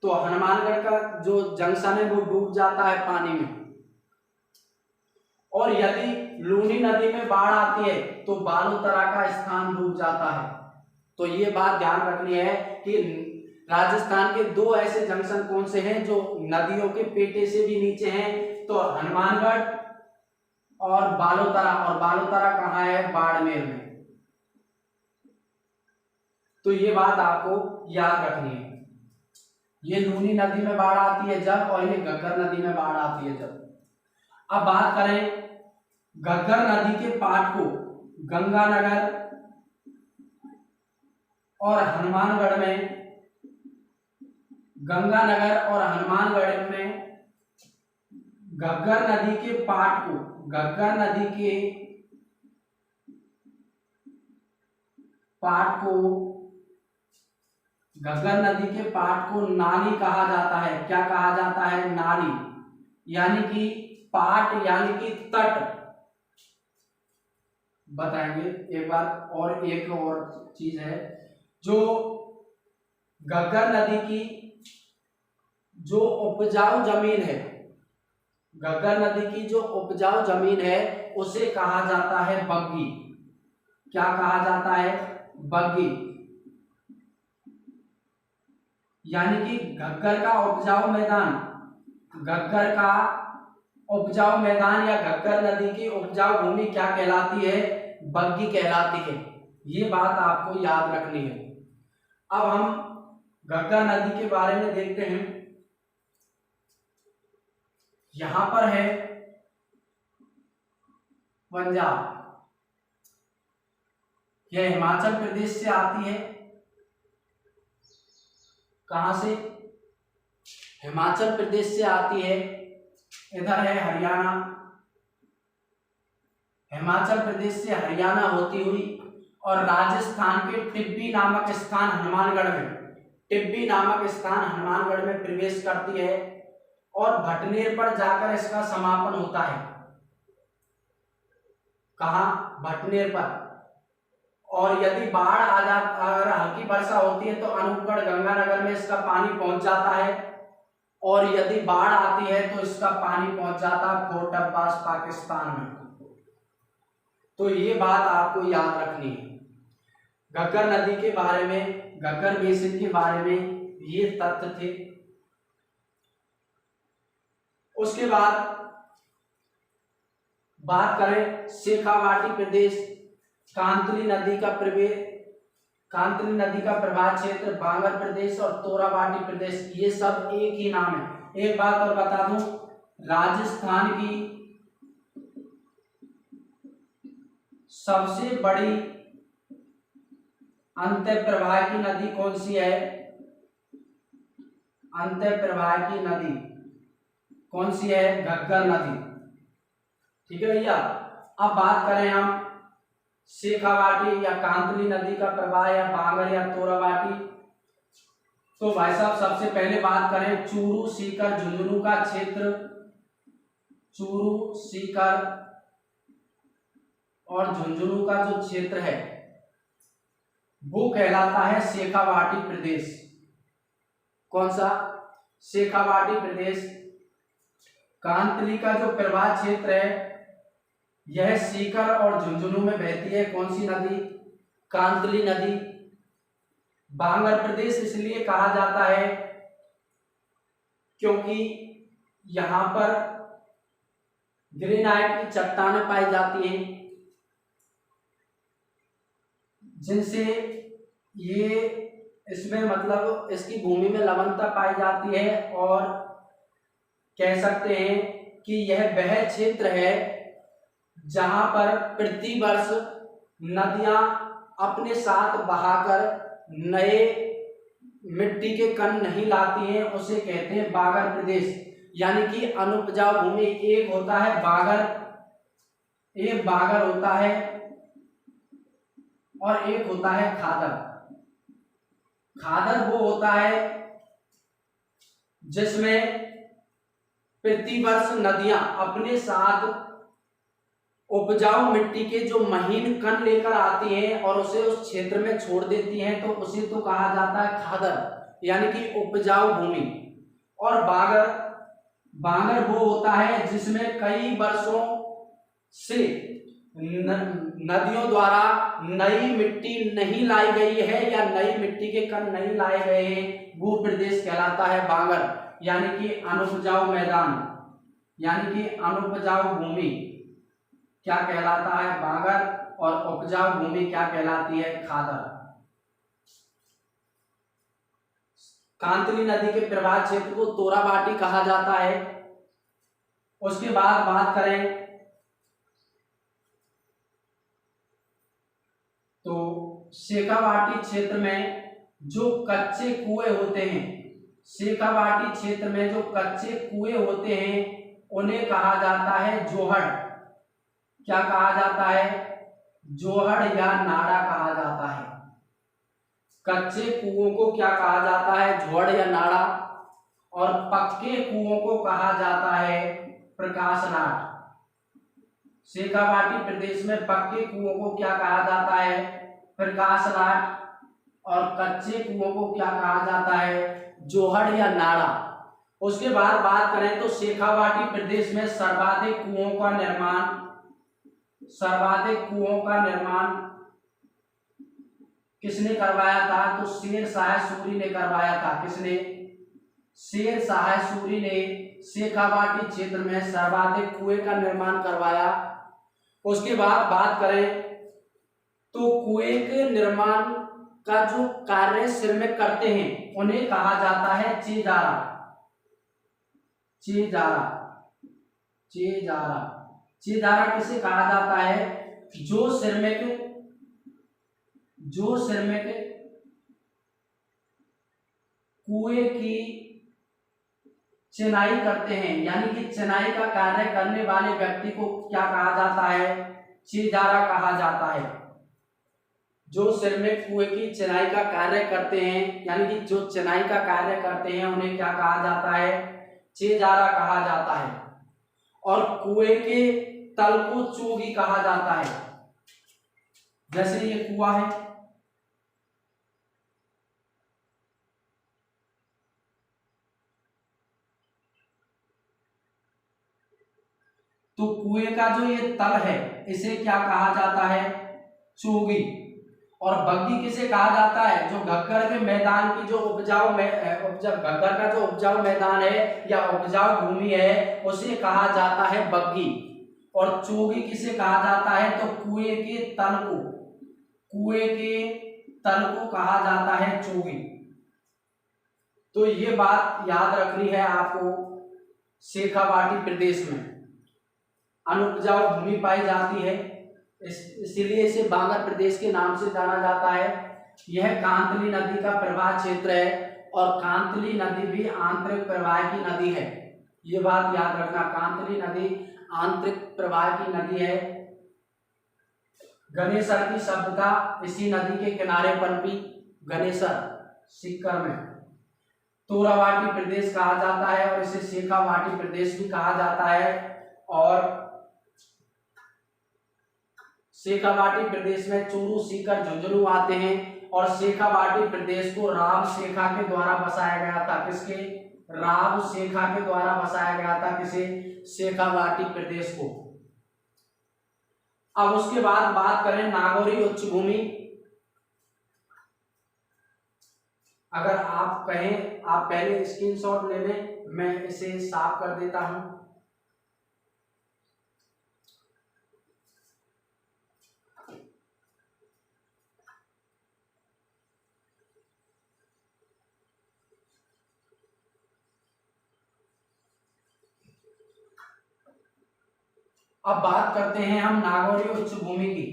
तो हनुमानगढ़ का जो जंक्शन है वो डूब जाता है पानी में, और यदि लूनी नदी में बाढ़ आती है तो बालोतरा का स्थान डूब जाता है। तो ये बात ध्यान रखनी है कि राजस्थान के दो ऐसे जंक्शन कौन से हैं जो नदियों के पेटे से भी नीचे हैं, तो हनुमानगढ़ और बालोतरा। और बालोतरा कहाँ है? बाड़मेर में। तो ये बात आपको याद रखनी है। ये लूनी नदी में बाढ़ आती है जब, और ये घग्गर नदी में बाढ़ आती है जब। अब बात करें घग्गर नदी के पाट को गंगानगर और हनुमानगढ़ में, गंगानगर और हनुमानगढ़ में घग्गर नदी के पाट को, घग्गर नदी के पाट को, घग्गर नदी के पाट को नाली कहा जाता है। क्या कहा जाता है? नाली, यानी कि पाट यानी कि तट। बताएंगे एक बार। और एक और चीज है, जो घग्गर नदी की जो उपजाऊ जमीन है, घग्गर नदी की जो उपजाऊ जमीन है उसे कहा जाता है बग्गी। क्या कहा जाता है? बग्गी। यानी कि घग्गर का उपजाऊ मैदान, घग्गर का उपजाऊ मैदान या घग्गर नदी की उपजाऊ भूमि क्या कहलाती है? बग्गी कहलाती है। ये बात आपको याद रखनी है। अब हम घग्गर नदी के बारे में देखते हैं। यहां पर है पंजाब, यह हिमाचल प्रदेश से आती है, कहां से? हिमाचल प्रदेश से आती है, इधर है हरियाणा, हिमाचल प्रदेश से हरियाणा होती हुई और राजस्थान के टिब्बी नामक स्थान हनुमानगढ़ में, टिब्बी नामक स्थान हनुमानगढ़ में प्रवेश करती है और भटनेर पर जाकर इसका समापन होता है। कहां? भटनेर पर। और यदि बाढ़ आ जा, अगर हल्की वर्षा होती है तो अनूपगढ़ गंगानगर में इसका पानी पहुंच जाता है, और यदि बाढ़ आती है तो इसका पानी पहुंच जाता है फोर्ट अब्बास पाकिस्तान में। तो ये बात आपको याद रखनी है। घग्गर नदी के बारे में, घग्गर बेसिन के बारे में ये तथ्य थे। उसके बाद बात करें शेखावाटी प्रदेश, कांतली नदी का प्रवाह क्षेत्र, बांगर प्रदेश और तोराबाटी प्रदेश, ये सब एक ही नाम है। एक बात और बता दूं, राजस्थान की सबसे बड़ी अंतःप्रवाह की नदी कौन सी है? अंतःप्रवाह की नदी कौन सी है? घग्गर नदी। ठीक है भैया। अब बात करें हम शेखावाटी या कांतली नदी का प्रवाह या बांगर या तोराबाटी, तो भाई साहब सबसे पहले बात करें चूरू, सीकर, झुंझुनू का क्षेत्र, चूरू, सीकर और झुंझुनू का जो क्षेत्र है वो कहलाता है शेखावाटी प्रदेश। कौन सा? शेखावाटी प्रदेश। कांतली का जो प्रवाह क्षेत्र है यह सीकर और झुंझुनू में बहती है। कौन सी नदी? कांतली नदी। बांगर प्रदेश इसलिए कहा जाता है क्योंकि यहां पर ग्रेनाइट की चट्टानें पाई जाती हैं, जिनसे ये इसमें मतलब इसकी भूमि में लवणता पाई जाती है, और कह सकते हैं कि यह वह क्षेत्र है जहां पर प्रतिवर्ष नदियां अपने साथ बहाकर नए मिट्टी के कण नहीं लाती हैं, उसे कहते हैं बागर प्रदेश। यानी कि अनुपजाऊ भूमि एक होता है बागर, एक बागर होता है और एक होता है खादर। खादर वो होता है जिसमें प्रतिवर्ष नदियां अपने साथ उपजाऊ मिट्टी के जो महीन कण लेकर आती हैं और उसे उस क्षेत्र में छोड़ देती हैं, तो उसे तो कहा जाता है खादर, यानी कि उपजाऊ भूमि। और बागर, बागर वो होता है जिसमें कई वर्षों से नदियों द्वारा नई मिट्टी नहीं लाई गई है या नई मिट्टी के कण नहीं लाए गए हैं, वो प्रदेश कहलाता है बागर, यानी कि अनुपजाऊ मैदान, यानी कि अनुपजाऊ भूमि क्या कहलाता है? बागर। और उपजाऊ भूमि क्या कहलाती है? खादर। कांतली नदी के प्रवाह क्षेत्र को तोराबाटी कहा जाता है। उसके बाद बात करें तो शेखावाटी क्षेत्र में जो कच्चे कुएं होते हैं, शेखावाटी क्षेत्र में जो कच्चे कुएं होते हैं उन्हें कहा जाता है जोहड़। क्या कहा जाता है? जोहड़ या नाड़ा कहा जाता है। कच्चे कुओं को क्या कहा जाता है? जोहड़ या नाड़ा। और पक्के कुओं को कहा जाता है प्रकाशनाट। शेखावाटी प्रदेश में पक्के कुओं को क्या कहा जाता है? प्रकाशनाट। और कच्चे कुओं को क्या कहा जाता है? जोहड़ या नाड़ा। उसके बाद बात करें तो शेखावाटी प्रदेश में सर्वाधिक कुओं का निर्माण किसने करवाया था? तो शेर शाह सूरी ने करवाया था। किसने? शेर शाह सूरी ने शेखावाटी क्षेत्र में सर्वाधिक कुएं का निर्माण करवाया। उसके बाद बात करें तो कुएं के निर्माण का जो कार्य श्रमिक करते हैं उन्हें कहा जाता है चेजारा। चेजारा, चेजारा, चेजारा किसे कहा जाता है? जो श्रमिक कुएं की चिनाई करते हैं, यानी कि चिनाई का कार्य करने वाले व्यक्ति को क्या कहा जाता है? चिजारा कहा जाता है। जो सिर में कुएं की चिनाई का कार्य करते हैं, यानी कि जो चिनाई का कार्य करते हैं, उन्हें क्या कहा जाता है? चिजारा कहा जाता है। और कुएं के तल को चोगी कहा जाता है। जैसे ये कुआं है, तो कुएं का जो ये तल है इसे क्या कहा जाता है? चोगी। और बग्गी किसे कहा जाता है? जो घग्गर के मैदान की जो घग्गर का जो उपजाऊ मैदान है या उपजाऊ भूमि है उसे कहा जाता है बग्गी। और चोगी किसे कहा जाता है? तो कुएं के तल को, कुएं के तल को कहा जाता है चोगी। तो ये बात याद रखनी है आपको। शेखावाटी प्रदेश में अनुपजाऊ भूमि पाई जाती है, इसीलिए इसे बांगर प्रदेश के नाम से जाना जाता है। यह कांतली नदी का प्रवाह क्षेत्र है और कांतली नदी भी आंतरिक प्रवाह की नदी है। ये बात याद रखना, कांतली नदी आंतरिक प्रवाह की नदी है। गणेसर की सभ्यता इसी नदी के किनारे पनपी। गणेसर सीकर में। तोरावाटी प्रदेश कहा जाता है और इसे शेखावाटी प्रदेश भी कहा जाता है। और शेखावाटी प्रदेश में चूरू, सीकर, झुंझुनू आते हैं। और शेखावाटी प्रदेश को राव शेखा के द्वारा बसाया गया था। किसके? राव शेखा के द्वारा बसाया गया था। किसे? शेखावाटी प्रदेश को। अब उसके बाद बात करें नागौरी उच्च भूमि। अगर आप कहें, आप पहले स्क्रीनशॉट ले लें, मैं इसे साफ कर देता हूं। अब बात करते हैं हम नागौरी उच्च भूमि की।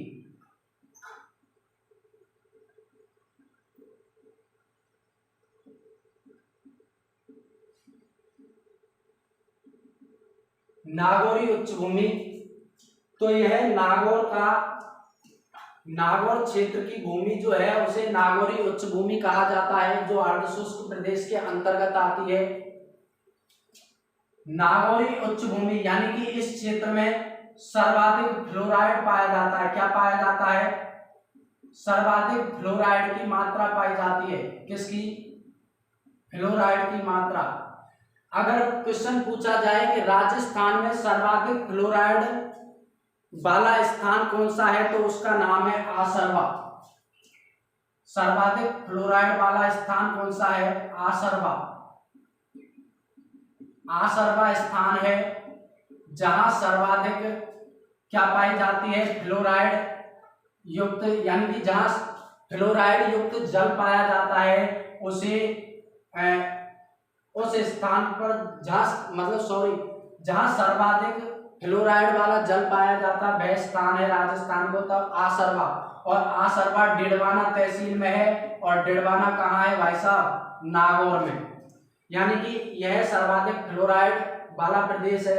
नागौरी उच्च भूमि, तो यह नागौर क्षेत्र की भूमि जो है उसे नागौरी उच्च भूमि कहा जाता है, जो अर्धशुष्क प्रदेश के अंतर्गत आती है। नागौरी उच्च भूमि यानी कि इस क्षेत्र में सर्वाधिक फ्लोराइड पाया जाता है। क्या पाया जाता है? सर्वाधिक फ्लोराइड की मात्रा पाई जाती है। किसकी? फ्लोराइड की मात्रा। अगर क्वेश्चन पूछा जाए कि राजस्थान में सर्वाधिक फ्लोराइड वाला स्थान कौन सा है, तो उसका नाम है आसरवा। सर्वाधिक फ्लोराइड वाला स्थान कौन सा है? आसरवा। आसरवा स्थान है जहां सर्वाधिक क्या पाई जाती है? फ्लोराइड युक्त, यानी कि जहां फ्लोराइड युक्त जल पाया जाता है उसे उस स्थान पर जहां सर्वाधिक फ्लोराइड वाला जल पाया जाता वह स्थान है राजस्थान को तब आसरवा। और आसरवा डिडवाना तहसील में है। और डिडवाना कहाँ है भाई साहब? नागौर में। यानी कि यह सर्वाधिक फ्लोराइड वाला प्रदेश है।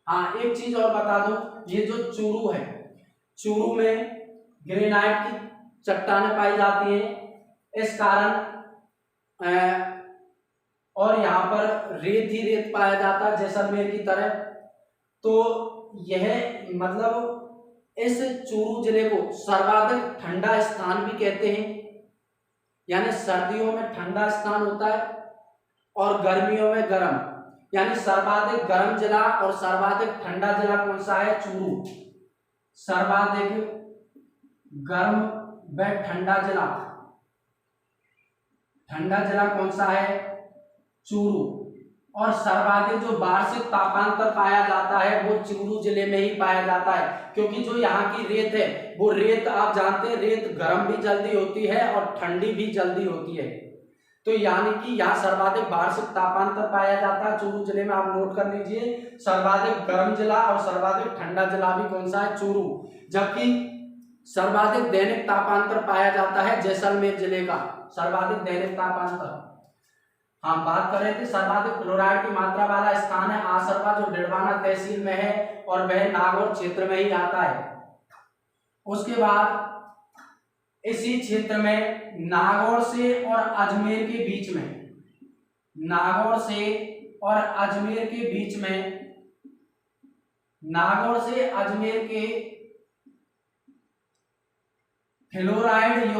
हाँ, एक चीज और बता दूं, ये जो चूरू है, चूरू में ग्रेनाइट की चट्टानें पाई जाती हैं। इस कारण और यहाँ पर रेत ही रेत पाया जाता है जैसलमेर की तरह। तो यह मतलब इस चूरू जिले को सर्वाधिक ठंडा स्थान भी कहते हैं, यानी सर्दियों में ठंडा स्थान होता है और गर्मियों में गर्म। यानी सर्वाधिक गर्म जिला और सर्वाधिक ठंडा जिला कौन सा है? चूरू। सर्वाधिक गर्म व ठंडा जिला कौन सा है? चूरू। और सर्वाधिक जो वार्षिक तापांतर पाया जाता है वो चूरू जिले में ही पाया जाता है, क्योंकि जो यहाँ की रेत है वो रेत आप जानते हैं रेत गर्म भी जल्दी होती है और ठंडी भी जल्दी होती है। तो यानी कि यहाँ सर्वाधिक वार्षिक तापांतर पाया जाता है चूरू जिले में। आप नोट कर लीजिए, सर्वाधिक गर्म जिला और सर्वाधिक ठंडा जिला भी कौन सा है? चूरू। जबकि सर्वाधिक दैनिक तापांतर पाया जाता है जैसलमेर जिले का, सर्वाधिक दैनिक तापांतर। हाँ, बात कर रहे थे सर्वाधिक फ्लोराइड की मात्रा वाला स्थान है आसरपा, जो डिडवाना तहसील में है और वह नागौर क्षेत्र में ही आता है। उसके बाद इसी क्षेत्र में नागौर से और अजमेर के बीच में, नागौर से और अजमेर के बीच में, नागौर से अजमेर के फ्लोराइड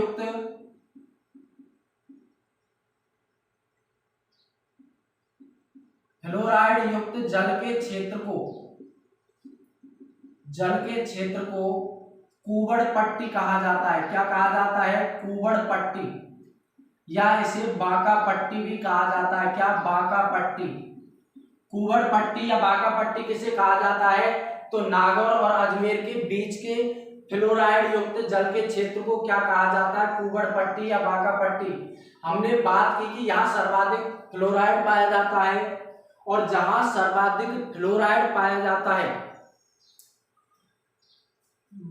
युक्त जल के क्षेत्र को कुबड़ पट्टी कहा जाता है। क्या कहा जाता है? कुबड़ पट्टी, या इसे बांका पट्टी भी कहा जाता है। क्या? बांका पट्टी। कुबड़ पट्टी या बांका पट्टी किसे कहा जाता है? तो नागौर और अजमेर के बीच के फ्लोराइड युक्त जल के क्षेत्र को क्या कहा जाता है? कुबड़ पट्टी या बांका पट्टी। हमने बात की कि यहाँ सर्वाधिक फ्लोराइड पाया जाता है, और जहां सर्वाधिक फ्लोराइड पाया जाता है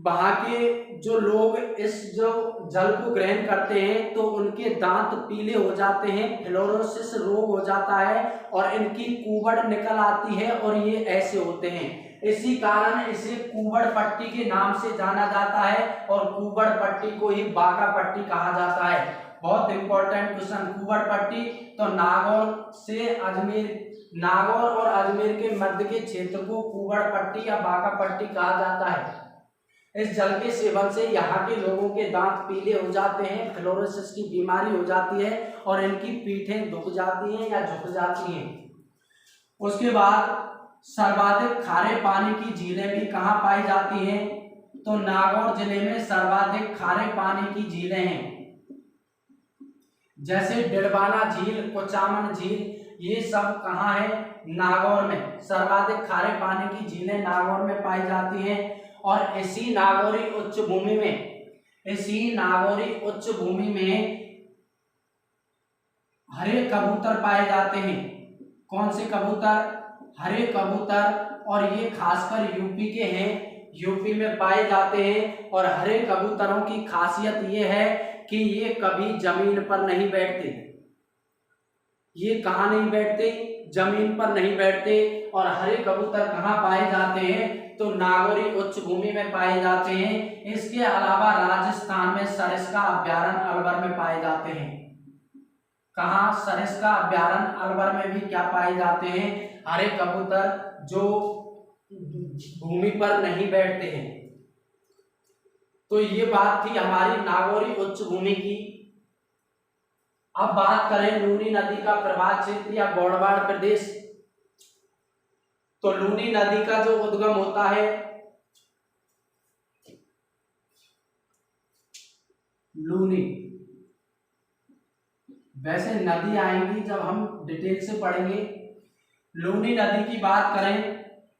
वहां के जो लोग इस जो जल को ग्रहण करते हैं तो उनके दांत पीले हो जाते हैं, फ्लोरोसिस रोग हो जाता है और इनकी कुबड़ निकल आती है और ये ऐसे होते हैं। इसी कारण इसे कुबड़ पट्टी के नाम से जाना जाता है और कुबड़ पट्टी को ही बांका पट्टी कहा जाता है। बहुत इंपॉर्टेंट क्वेश्चन, कुबड़ पट्टी। तो नागौर और अजमेर के मध्य के क्षेत्र को कुबड़ पट्टी या बांका पट्टी कहा जाता है। इस जल के सेवन से यहाँ के लोगों के दांत पीले हो जाते हैं, फ्लोरोसिस की बीमारी हो जाती है और इनकी पीठें दुख जाती हैं या झुक जाती हैं। उसके बाद सर्वाधिक खारे पानी की झीलें भी कहाँ पाई जाती हैं? तो नागौर जिले में सर्वाधिक खारे पानी की झीलें हैं, जैसे डिडवाना झील, कुचामन झील, ये सब कहाँ है? नागौर में। सर्वाधिक खारे पानी की झीलें नागौर में पाई जाती हैं। और इसी नागौरी उच्च भूमि में हरे कबूतर पाए जाते हैं। कौन से कबूतर? हरे कबूतर। और ये खासकर यूपी के हैं, यूपी में पाए जाते हैं। और हरे कबूतरों की खासियत ये है कि ये कभी जमीन पर नहीं बैठते। ये कहाँ नहीं बैठते? जमीन पर नहीं बैठते। और हरे कबूतर कहाँ पाए जाते हैं? तो नागौरी उच्च भूमि में पाए जाते हैं। इसके अलावा राजस्थान में सरिस्का अभ्यारण्य अलवर में पाए जाते हैं। कहाँ? सरिस्का अभ्यारण्य अलवर में भी क्या पाए जाते हैं? हरे कबूतर, जो भूमि पर नहीं बैठते हैं। तो ये बात थी हमारी नागौरी उच्च भूमि की। अब बात करें लूनी नदी का प्रवाह क्षेत्र या गौड़वाड़ प्रदेश। तो लूनी नदी का जो उद्गम होता है, लूनी, वैसे नदी आएंगी जब हम डिटेल से पढ़ेंगे। लूनी नदी की बात करें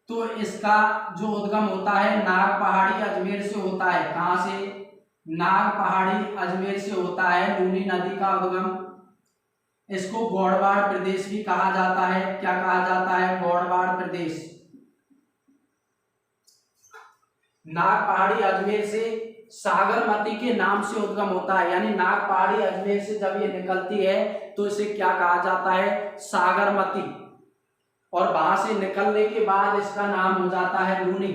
तो इसका जो उद्गम होता है नाग पहाड़ी अजमेर से होता है। कहां से? नाग पहाड़ी अजमेर से होता है लूनी नदी का उद्गम। इसको गौड़वाड़ प्रदेश भी कहा जाता है। क्या कहा जाता है? गौड़वाड़ प्रदेश। नाग पहाड़ी अजमेर से सागरमती के नाम से उद्गम होता है, यानी नाग पहाड़ी अजमेर से जब ये निकलती है तो इसे क्या कहा जाता है? सागरमती। और वहां से निकलने के बाद इसका नाम हो जाता है लूनी।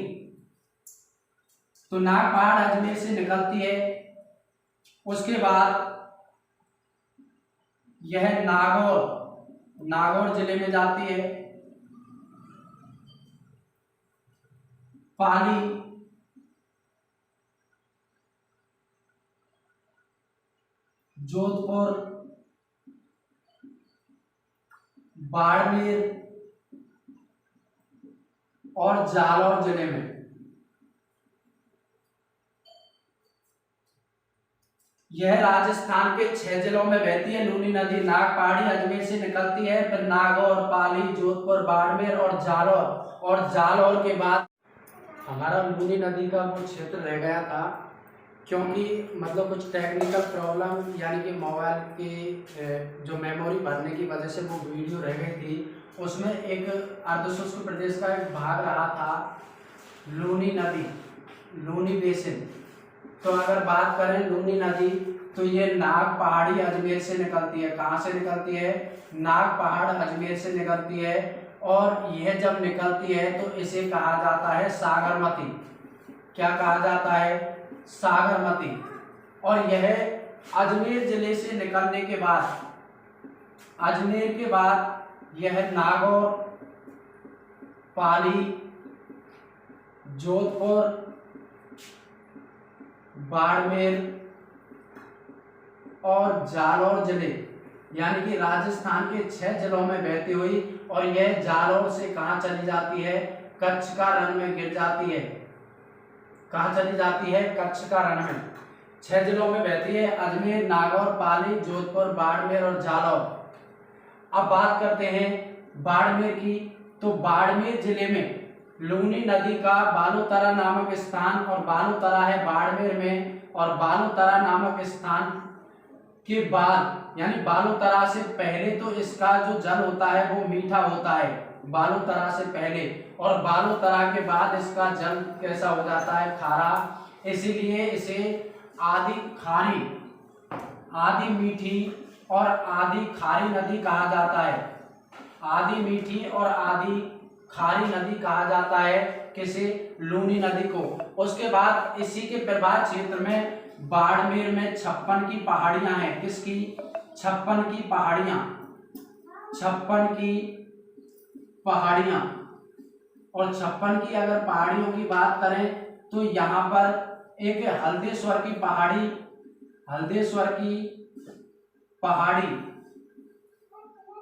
तो नाग पहाड़ अजमेर से निकलती है। उसके बाद यह नागौर जिले में जाती है। पाली, जोधपुर, बाड़मेर और जालौर जिले में। यह राजस्थान के 6 जिलों में बहती है लूनी नदी। नाग पहाड़ी अजमेर से निकलती है, फिर नागौर, पाली, जोधपुर, बाड़मेर और जालौर के बाद हमारा लूनी नदी का वो क्षेत्र रह गया था, क्योंकि मतलब कुछ टेक्निकल प्रॉब्लम, यानी कि मोबाइल के जो मेमोरी भरने की वजह से वो वीडियो रह गई थी। उसमें एक अर्धशुष्क प्रदेश का एक भाग रहा था लूनी नदी, लूनी बेसिन। तो अगर बात करें लूनी नदी, तो ये नाग पहाड़ी अजमेर से निकलती है। कहाँ से निकलती है? नाग पहाड़ अजमेर से निकलती है। और यह जब निकलती है तो इसे कहा जाता है सागरमती। क्या कहा जाता है? सागरमती। और यह अजमेर जिले से निकलने के बाद, अजमेर के बाद यह नागौर, पाली, जोधपुर, बाड़मेर और जालौर जिले यानी कि राजस्थान के 6 जिलों में बहती हुई, और यह जालौर से कहाँ चली जाती है? कच्छ का रण में गिर जाती है। कहाँ चली जाती है? कच्छ का रण में। 6 जिलों में बहती है, अजमेर, नागौर, पाली, जोधपुर, बाड़मेर और जालौर। अब बात करते हैं बाड़मेर की। तो बाड़मेर जिले में लूनी नदी का बालोतरा नामक स्थान, और बालोतरा है बाड़मेर में, और बालोतरा नामक स्थान के बाद यानी बालोतरा से पहले तो इसका जो जल होता है वो मीठा होता है, बालोतरा से पहले, और बालोतरा के बाद इसका जल कैसा हो जाता है? खारा। इसीलिए इसे आदि खारी, आदि मीठी और आदि खारी नदी कहा जाता है। आदि मीठी और आदि खारी नदी कहा जाता है किसे? लूनी नदी को। उसके बाद इसी के प्रभाव क्षेत्र में बाड़मेर में 56 की पहाड़ियां हैं। किसकी? 56 की पहाड़ियां, 56 की पहाड़ियां। और 56 की अगर पहाड़ियों की बात करें तो यहाँ पर एक हल्देश्वर की पहाड़ी, हल्देश्वर की पहाड़ी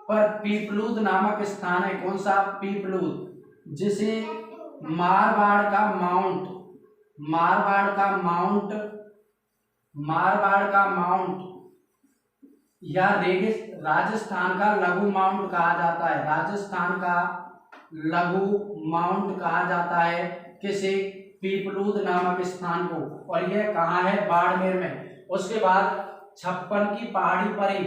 पर पीपलूद नामक स्थान है। कौन सा? पीपलूद, जिसे मारवाड़ का माउंट, मारवाड़ का माउंट, मारवाड़ का माउंट या राजस्थान का लघु माउंट कहा जाता है। राजस्थान का लघु माउंट कहा जाता है किसे? पीपलूद नामक स्थान को। और यह कहाँ है? बाड़मेर में। उसके बाद 56 की पहाड़ी पर ही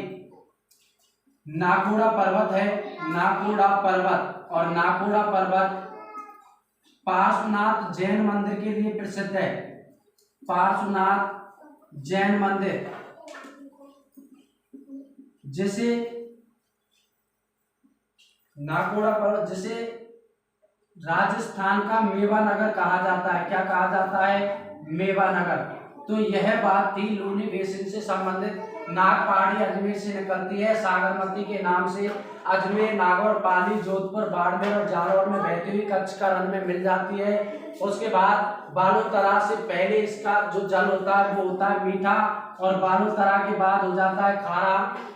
नाकोड़ा पर्वत है, नाकोड़ा पर्वत। और नाकोड़ा पर्वत पार्श्वनाथ जैन मंदिर के लिए प्रसिद्ध है। पार्श्वनाथ जैन मंदिर, जिसे नाकोड़ा पर्वत, जिसे राजस्थान का मेवा नगर कहा जाता है। क्या कहा जाता है? मेवा नगर। तो यह बात थी लूनी बेसिन से संबंधित। नाग पहाड़ी अजमेर से निकलती है सागरमती के नाम से। अजमेर, नागौर, पाली, जोधपुर, बाड़मेर और जालौर में बहती हुई कच्छ का रण में मिल जाती है। उसके बाद बालोतरा से पहले इसका जो जल होता है वो होता है मीठा, और बालोतरा के बाद हो जाता है खारा।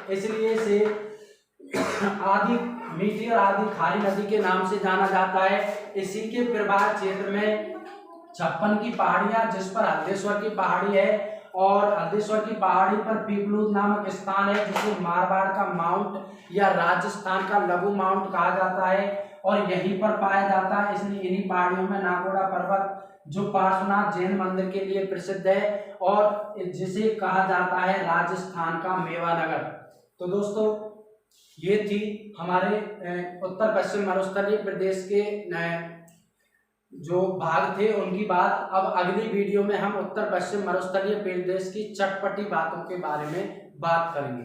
इसलिए इसे आदि मीठी और आदि खारी नदी के नाम से जाना जाता है। इसी के प्रभाव क्षेत्र में 56 की पहाड़ियां, जिस पर हल्देश्वर की पहाड़ी है, और हल्देश्वर की पहाड़ी पर पीपलूद नामक स्थान है, जिसे मारवाड़ का माउंट या राजस्थान का लघु माउंट कहा जाता है, और यहीं पर पाया जाता है। इसलिए इन्हीं पहाड़ियों में नाकोड़ा पर्वत, जो पार्श्वनाथ जैन मंदिर के लिए प्रसिद्ध है, और जिसे कहा जाता है राजस्थान का मेवा नगर। तो दोस्तों, ये थी हमारे उत्तर पश्चिम मरुस्थलीय प्रदेश के जो भाग थे उनकी बात। अब अगली वीडियो में हम उत्तर पश्चिम मरुस्थलीय प्रदेश की चटपटी बातों के बारे में बात करेंगे।